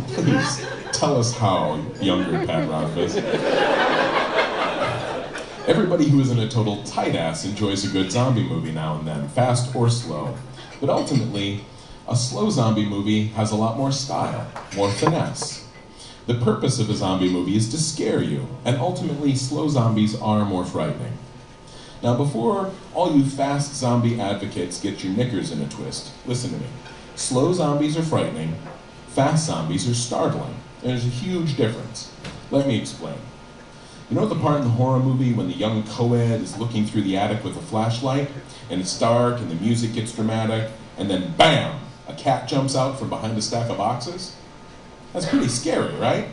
Please, tell us how, younger Pat Rothfuss. Everybody who isn't a total tight-ass enjoys a good zombie movie now and then, fast or slow. But ultimately, a slow zombie movie has a lot more style, more finesse. The purpose of a zombie movie is to scare you, and ultimately, slow zombies are more frightening. Now, before all you fast zombie advocates get your knickers in a twist, listen to me. Slow zombies are frightening, fast zombies are startling. There's a huge difference. Let me explain. You know the part in the horror movie when the young co-ed is looking through the attic with a flashlight, and it's dark, and the music gets dramatic, and then BAM! A cat jumps out from behind a stack of boxes? That's pretty scary, right?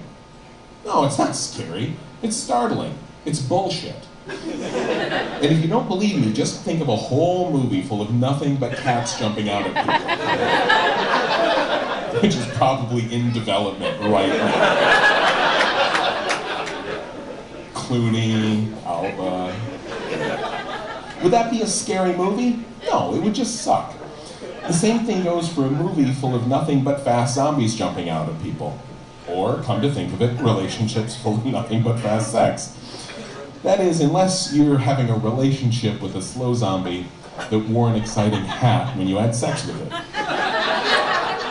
No, it's not scary. It's startling. It's bullshit. And if you don't believe me, just think of a whole movie full of nothing but cats jumping out at people. Which is probably in development right now. Clooney, Alba. Would that be a scary movie? No, it would just suck. The same thing goes for a movie full of nothing but fast zombies jumping out at people. Or, come to think of it, relationships full of nothing but fast sex. That is, unless you're having a relationship with a slow zombie that wore an exciting hat when you had sex with it.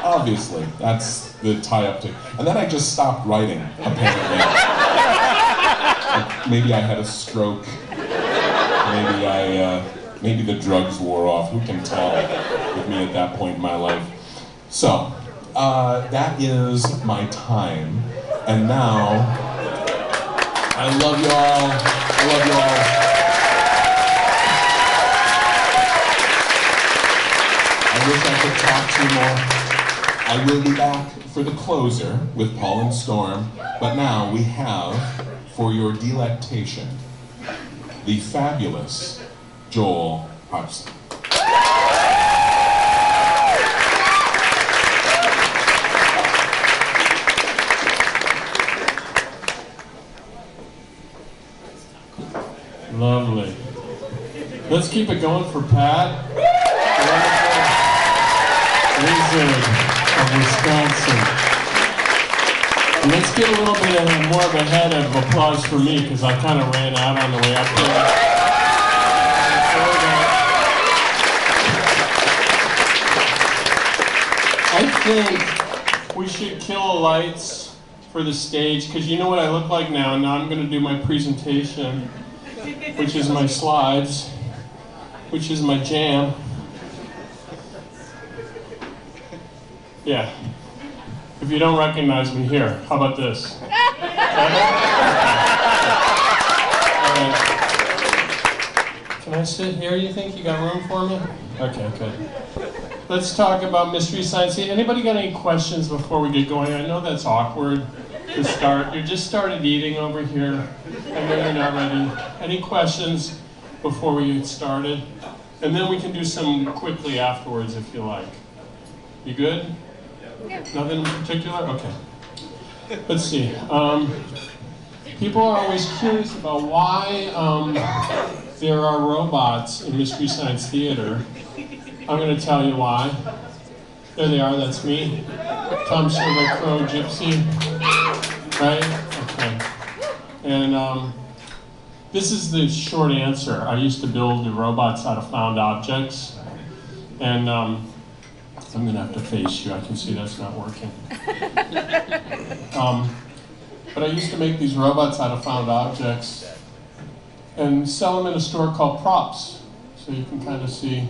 Obviously, that's the tie-up to... And then I just stopped writing, apparently. Maybe I had a stroke. Maybe the drugs wore off. Who can tell with me at that point in my life? So, that is my time. And now, I love y'all. I love y'all. I wish I could talk to you more. I will be back for the closer with Paul and Storm. But now we have, for your delectation, the fabulous Joel Hodgson. Lovely. Let's keep it going for Pat. Wizard of Wisconsin. And let's get a little bit more of a head of applause for me, because I kind of ran out on the way up there. I think we should kill the lights for the stage, because you know what I look like now. Now I'm going to do my presentation, which is my slides, which is my jam. Yeah. If you don't recognize me, here, how about this? Can I sit here, you think? You got room for me? Okay, good. Let's talk about Mystery Science. Anybody got any questions before we get going? I know that's awkward to start. You just started eating over here. I know you're not ready. Any questions before we get started? And then we can do some quickly afterwards if you like. You good? Yeah. Nothing in particular? Okay. Let's see. People are always curious about why there are robots in Mystery Science Theater. I'm going to tell you why. There they are, that's me. Tom Servo, Crow, Gypsy. Right? Okay. And this is the short answer. I used to build the robots out of found objects. And I'm going to have to face you. I can see that's not working. But I used to make these robots out of found objects and sell them in a store called Props. So you can kind of see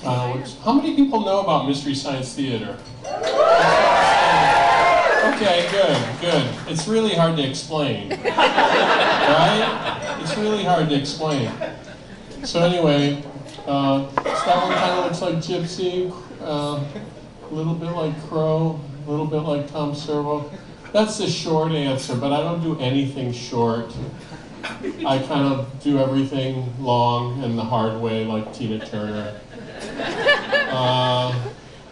how many people know about Mystery Science Theater? Okay, good. It's really hard to explain, right? It's really hard to explain. So anyway, so that one kind of looks like Gypsy, a little bit like Crow, a little bit like Tom Servo. That's the short answer, but I don't do anything short. I kind of do everything long and the hard way, like Tina Turner.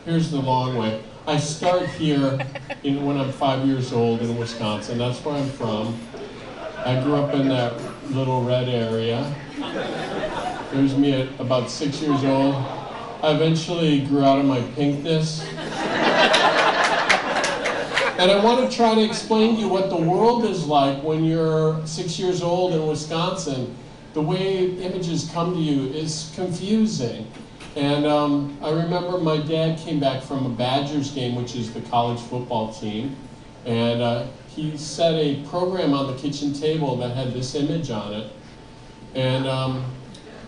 Here's the long way. I start here when I'm 5 years old in Wisconsin. That's where I'm from. I grew up in that little red area. There's me at about 6 years old. I eventually grew out of my pinkness. And I want to try to explain to you what the world is like when you're 6 years old in Wisconsin. The way images come to you is confusing. And I remember my dad came back from a Badgers game, which is the college football team, and he set a program on the kitchen table that had this image on it. And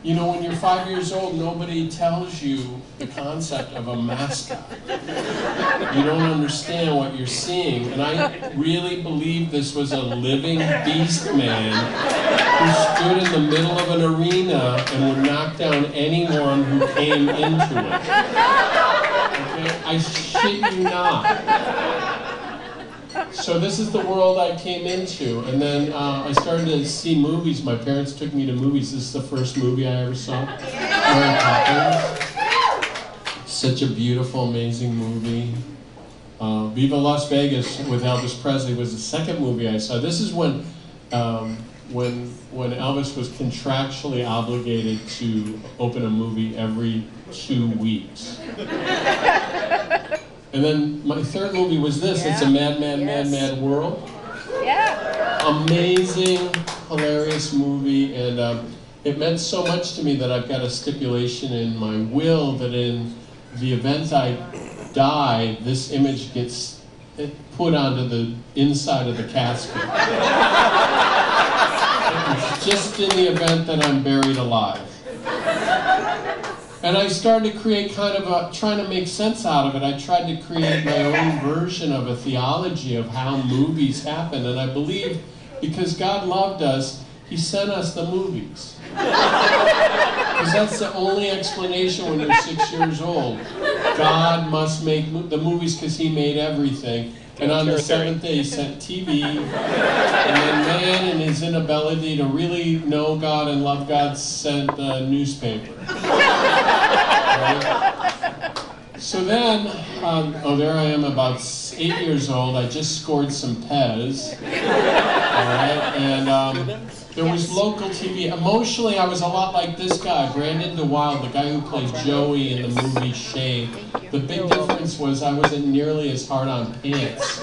you know, when you're 5 years old, nobody tells you the concept of a mascot. You don't understand what you're seeing. And I really believe this was a living beast man who stood in the middle of an arena and would knock down anyone who came into it. Okay? I shit you not. So this is the world I came into, and then I started to see movies. My parents took me to movies. This is the first movie I ever saw, Mary Poppins. Such a beautiful, amazing movie. Viva Las Vegas with Elvis Presley was the second movie I saw. This is when Elvis was contractually obligated to open a movie every 2 weeks. And then my third movie was this. It's a Mad, Mad, Mad, Mad World. Yeah. Amazing, hilarious movie, and it meant so much to me that I've got a stipulation in my will that in the event I die, this image gets put onto the inside of the casket. It's just in the event that I'm buried alive. And I started to create trying to make sense out of it. I tried to create my own version of a theology of how movies happen. And I believe because God loved us, He sent us the movies. Because that's the only explanation when you're 6 years old. God must make the movies because He made everything. And on the seventh day He sent TV. And then man, in his inability to really know God and love God, sent the newspaper. Right? So then, there I am about 8 years old. I just scored some Pez. Alright, and there was local TV. Emotionally, I was a lot like this guy, Brandon DeWild, the guy who played Joey in the movie Shane. The big difference was I wasn't nearly as hard on pants.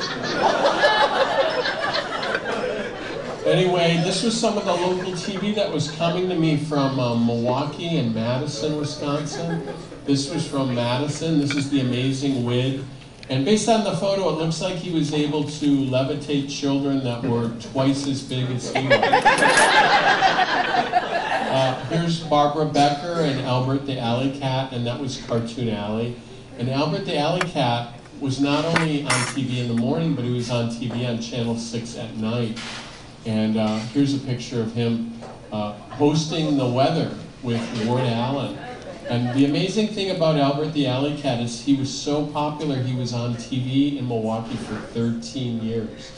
Anyway, this was some of the local TV that was coming to me from Milwaukee and Madison, Wisconsin. This was from Madison. This is The Amazing Wig. And based on the photo, it looks like he was able to levitate children that were twice as big as he was. Here's Barbara Becker and Albert the Alley Cat, and that was Cartoon Alley. And Albert the Alley Cat was not only on TV in the morning, but he was on TV on Channel 6 at night. And here's a picture of him hosting the weather with Ward Allen. And the amazing thing about Albert the Alley Cat is he was so popular, he was on TV in Milwaukee for 13 years.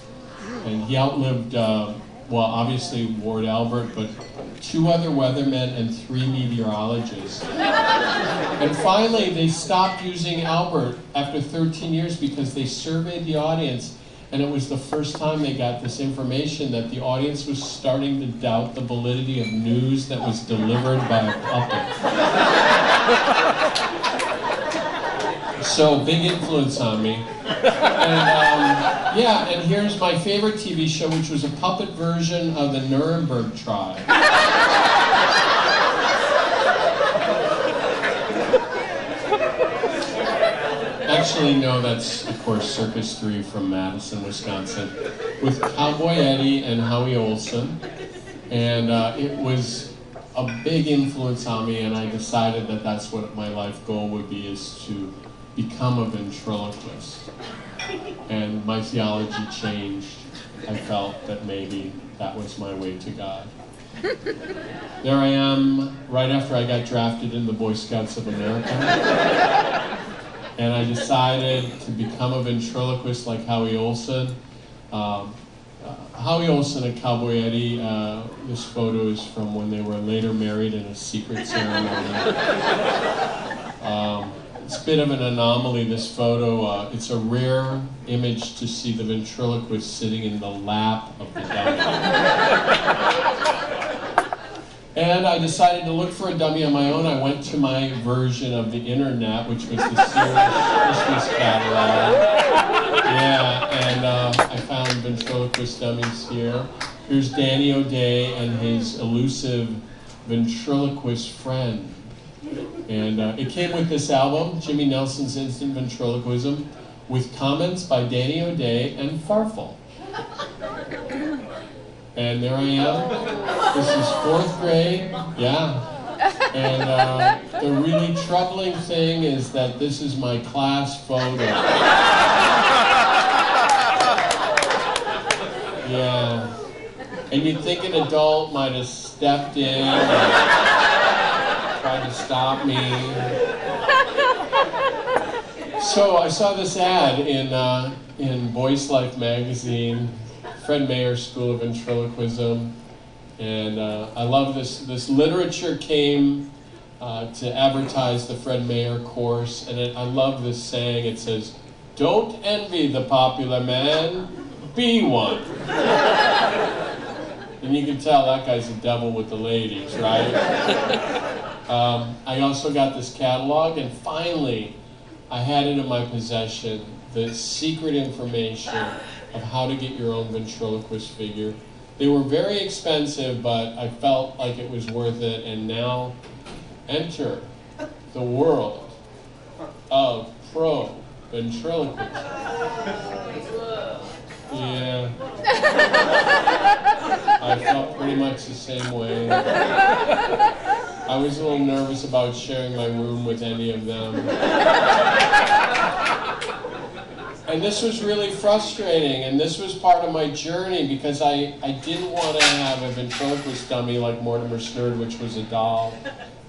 And he outlived, well, obviously Ward Albert, but 2 other weathermen and 3 meteorologists. And finally, they stopped using Albert after 13 years because they surveyed the audience, And it was the first time they got this information that the audience was starting to doubt the validity of news that was delivered by a puppet. So, big influence on me. And yeah, and here's my favorite TV show, which was a puppet version of the Nuremberg trial. Actually, no, that's, of course, Circus 3 from Madison, Wisconsin, with Cowboy Eddie and Howie Olson. And it was a big influence on me, and I decided that that's what my life goal would be, is to become a ventriloquist. And my theology changed. I felt that maybe that was my way to God. There I am, right after I got drafted in the Boy Scouts of America. And I decided to become a ventriloquist like Howie Olson. Howie Olson and Cowboy Eddie, this photo is from when they were later married in a secret ceremony. It's a bit of an anomaly, this photo. It's a rare image to see the ventriloquist sitting in the lap of the dummy. And I decided to look for a dummy on my own. I went to my version of the internet, which was the Sears Christmas catalog. Yeah, and I found ventriloquist dummies here. Here's Danny O'Day and his elusive ventriloquist friend. And it came with this album, Jimmy Nelson's Instant Ventriloquism, with comments by Danny O'Day and Farfel. And there I am. This is 4th grade, yeah. And the really troubling thing is that this is my class photo. Yeah. And you'd think an adult might have stepped in and tried to stop me. So I saw this ad in Boy's Life magazine, Fred Mayer School of Ventriloquism, and I love this. This literature came to advertise the Fred Mayer course, and I love this saying. It says, "Don't envy the popular man, be one." And you can tell that guy's a devil with the ladies, right? I also got this catalog, and finally, I had it in my possession, the secret information of how to get your own ventriloquist figure. They were very expensive, but I felt like it was worth it, and now enter the world of pro ventriloquism. Yeah. I felt pretty much the same way. I was a little nervous about sharing my room with any of them. And this was really frustrating, and this was part of my journey, because I didn't want to have a ventriloquist dummy like Mortimer Snerd, which was a doll.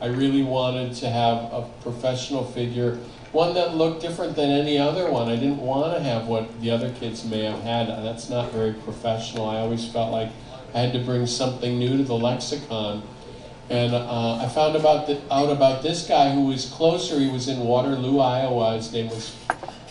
I really wanted to have a professional figure, one that looked different than any other one. I didn't want to have what the other kids may have had. That's not very professional. I always felt like I had to bring something new to the lexicon. And I found out about this guy who was closer. He was in Waterloo, Iowa. His name was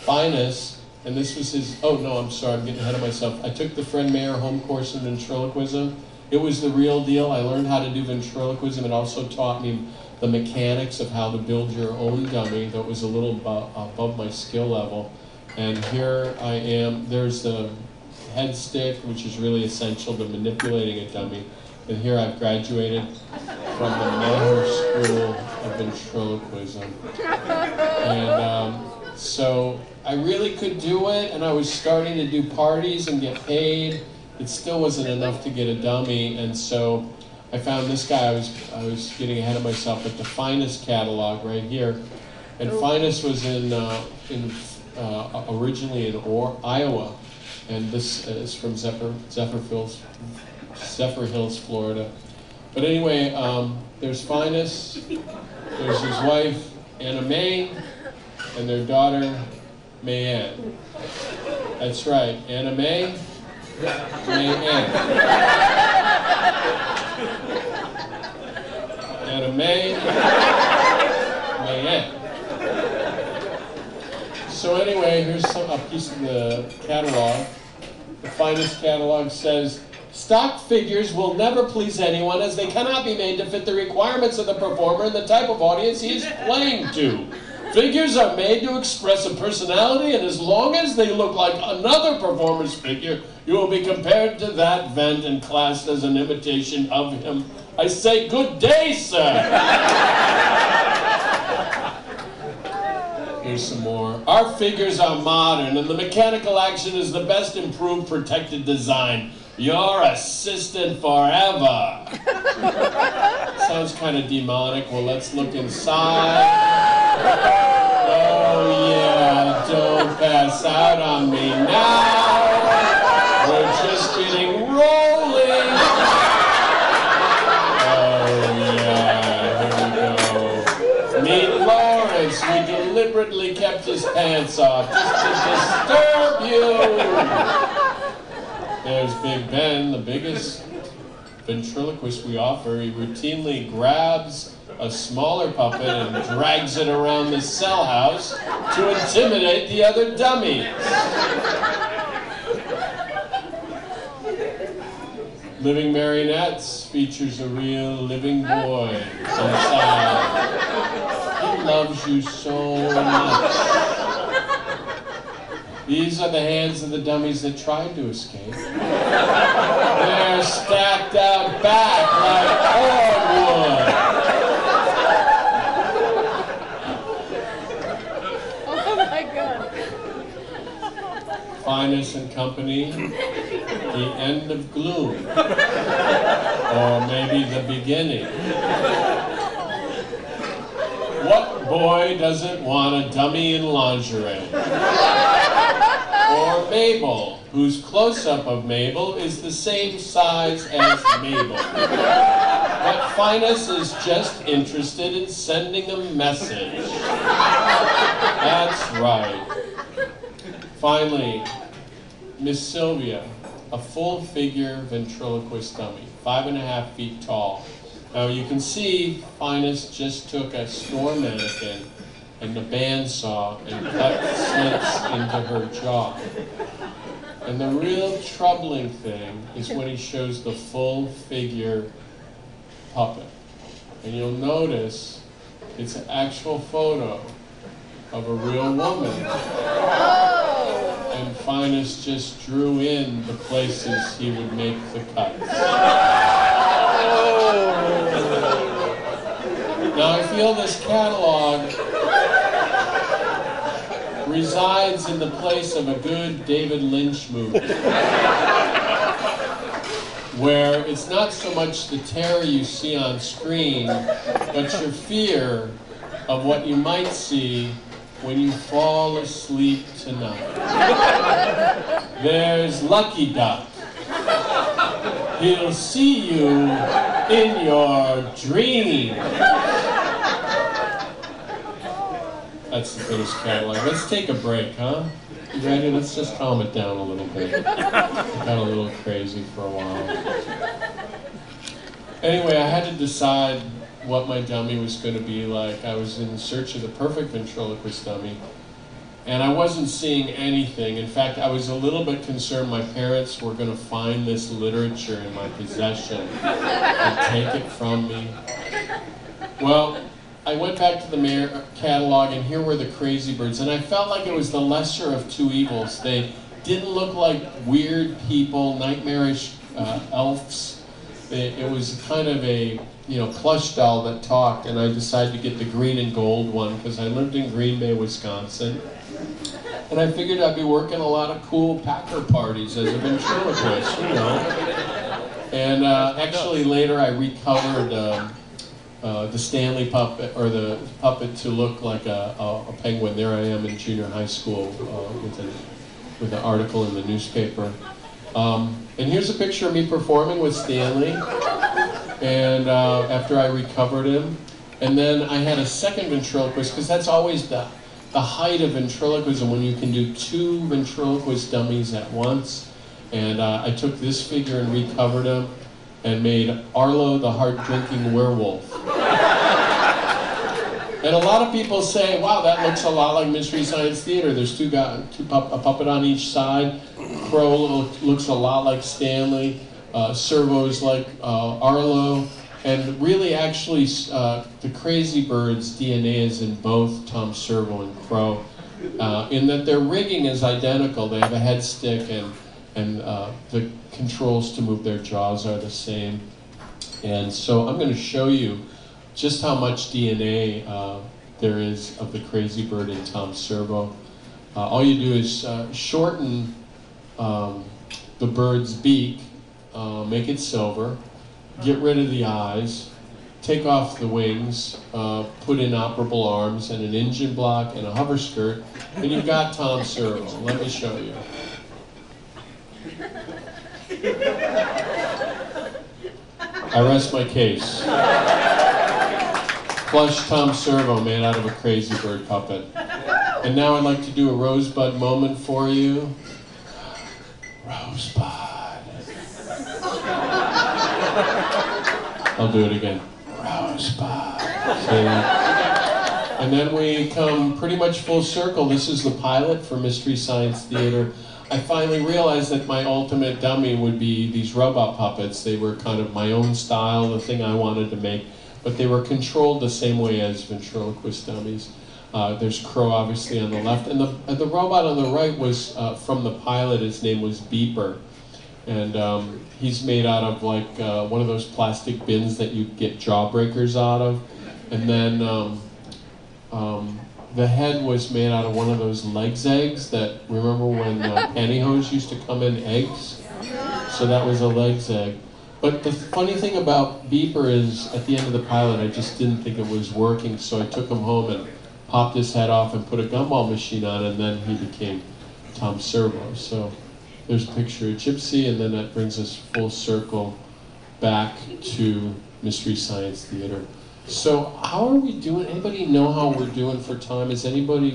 Finus. And this was his, oh no, I'm sorry, I'm getting ahead of myself. I took the Fred Mayer home course in ventriloquism. It was the real deal. I learned how to do ventriloquism. It also taught me the mechanics of how to build your own dummy that was a little above my skill level. And here I am. There's the head stick, which is really essential to manipulating a dummy. And here I've graduated from the Mayer School of Ventriloquism. And so I really could do it, and I was starting to do parties and get paid. It still wasn't enough to get a dummy, and so I found this guy. I was getting ahead of myself at the Finest catalog right here, and Finest was originally in Iowa, and this is from Zephyr Hills, Florida. But anyway, there's Finest, there's his wife Anna Mae, and their daughter Mayanne. That's right, Anna Mae, Mayanne. Anna Mae, Mayanne. So anyway, here's a piece of the catalog. The Finest catalog says, stock figures will never please anyone as they cannot be made to fit the requirements of the performer and the type of audience he is playing to. Figures are made to express a personality, and as long as they look like another performer's figure, you will be compared to that vent and classed as an imitation of him. I say, good day, sir! Here's some more. Our figures are modern, and the mechanical action is the best improved protected design. Your assistant forever. Sounds kind of demonic. Well, let's look inside. Oh yeah, don't pass out on me now. We're just getting rolling. Oh yeah, here we go. Meet Lawrence. We deliberately kept his pants off just to disturb you. There's Big Ben, the biggest ventriloquist we offer. He routinely grabs a smaller puppet and drags it around the cell house to intimidate the other dummies. Living Marionettes features a real living boy inside. He loves you so much. These are the hands of the dummies that tried to escape. They're stacked out back like hardwood. Oh my God. Finest and Company, the end of gloom. Or maybe the beginning. What boy doesn't want a dummy in lingerie? Or Mabel, whose close-up of Mabel is the same size as Mabel. But Finest is just interested in sending a message. That's right. Finally, Miss Sylvia, a full-figure ventriloquist dummy, 5.5 feet tall. Now you can see Finest just took a store mannequin and the bandsaw and cut slits into her jaw. And the real troubling thing is when he shows the full figure puppet. And you'll notice it's an actual photo of a real woman. And Finest just drew in the places he would make the cuts. Now I feel this catalog resides in the place of a good David Lynch movie, where it's not so much the terror you see on screen, but your fear of what you might see when you fall asleep tonight. There's Lucky Duck. He'll see you in your dream. That's the finished catalog. Let's take a break, huh? You ready? Let's just calm it down a little bit. It got a little crazy for a while. Anyway, I had to decide what my dummy was going to be like. I was in search of the perfect ventriloquist dummy, and I wasn't seeing anything. In fact, I was a little bit concerned my parents were going to find this literature in my possession and take it from me. Well, I went back to the catalog, and here were the Crazy Birds, and I felt like it was the lesser of two evils. They didn't look like weird people, nightmarish elves. It was kind of a plush doll that talked, and I decided to get the green and gold one because I lived in Green Bay, Wisconsin. And I figured I'd be working a lot of cool Packer parties as a ventriloquist, And actually later I recovered the Stanley puppet, or the puppet to look like a penguin. There I am in junior high school with an article in the newspaper. And here's a picture of me performing with Stanley, and after I recovered him. And then I had a second ventriloquist, because that's always the height of ventriloquism, when you can do two ventriloquist dummies at once. And I took this figure and recovered him and made Arlo the hard-drinking werewolf. And a lot of people say, wow, that looks a lot like Mystery Science Theater. There's a puppet on each side. Crow looks a lot like Stanley. Servo's like Arlo. And really, actually, the Crazy Bird's DNA is in both Tom Servo and Crow, in that their rigging is identical. They have a head stick, and the controls to move their jaws are the same. And so I'm going to show you just how much DNA there is of the Crazy Bird in Tom Servo. All you do is shorten the bird's beak, make it silver, get rid of the eyes, take off the wings, put in operable arms and an engine block and a hover skirt, and you've got Tom Servo. Let me show you. I rest my case. Plush Tom Servo made out of a Crazy Bird puppet. And now I'd like to do a Rosebud moment for you. Rosebud. I'll do it again. Rosebud. See? And then we come pretty much full circle. This is the pilot for Mystery Science Theater. I finally realized that my ultimate dummy would be these robot puppets. They were kind of my own style, the thing I wanted to make, but they were controlled the same way as ventriloquist dummies. There's Crow obviously on the left, and the robot on the right was from the pilot. His name was Beeper, and he's made out of like one of those plastic bins that you get jawbreakers out of, and then the head was made out of one of those legs eggs that, remember when pantyhose used to come in eggs? So that was a legs egg. But the funny thing about Beeper is, at the end of the pilot, I just didn't think it was working, so I took him home and popped his head off and put a gumball machine on, and then he became Tom Servo. So there's a picture of Gypsy, and then that brings us full circle back to Mystery Science Theater. So how are we doing? Anybody know how we're doing for time? Is anybody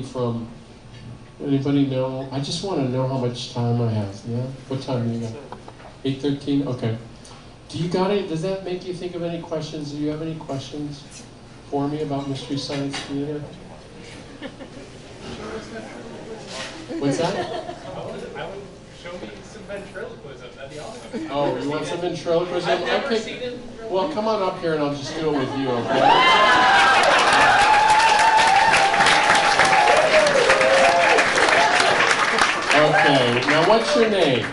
know? I just want to know how much time I have. Yeah? What time do you got? 8:13? Okay. Do you got it? Does that make you think of any questions? Do you have any questions for me about Mystery Science Theater? What's that? Show me some ventriloquism. That'd be awesome. Oh, you want some ventriloquism? I've never Okay. seen it. Well, come on up here and I'll just do it with you, okay? Okay, now what's your name?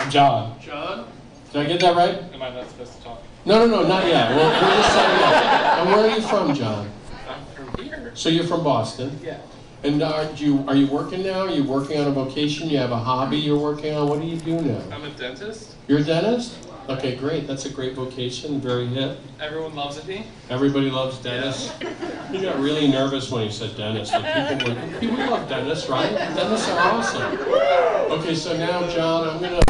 John. John? Did I get that right? Am I not supposed to talk? No, not yet. We're just setting up. And where are you from, John? I'm from here. So you're from Boston? Yeah. And are you working now? Are you working on a vocation? You have a hobby you're working on? What do you do now? I'm a dentist. You're a dentist? Okay, great. That's a great vocation. Very hip. Everyone loves it. Everybody loves dentists. You got really nervous when you said dentist. Like people love dentists, right? Dentists are awesome. Okay, so now, John, I'm gonna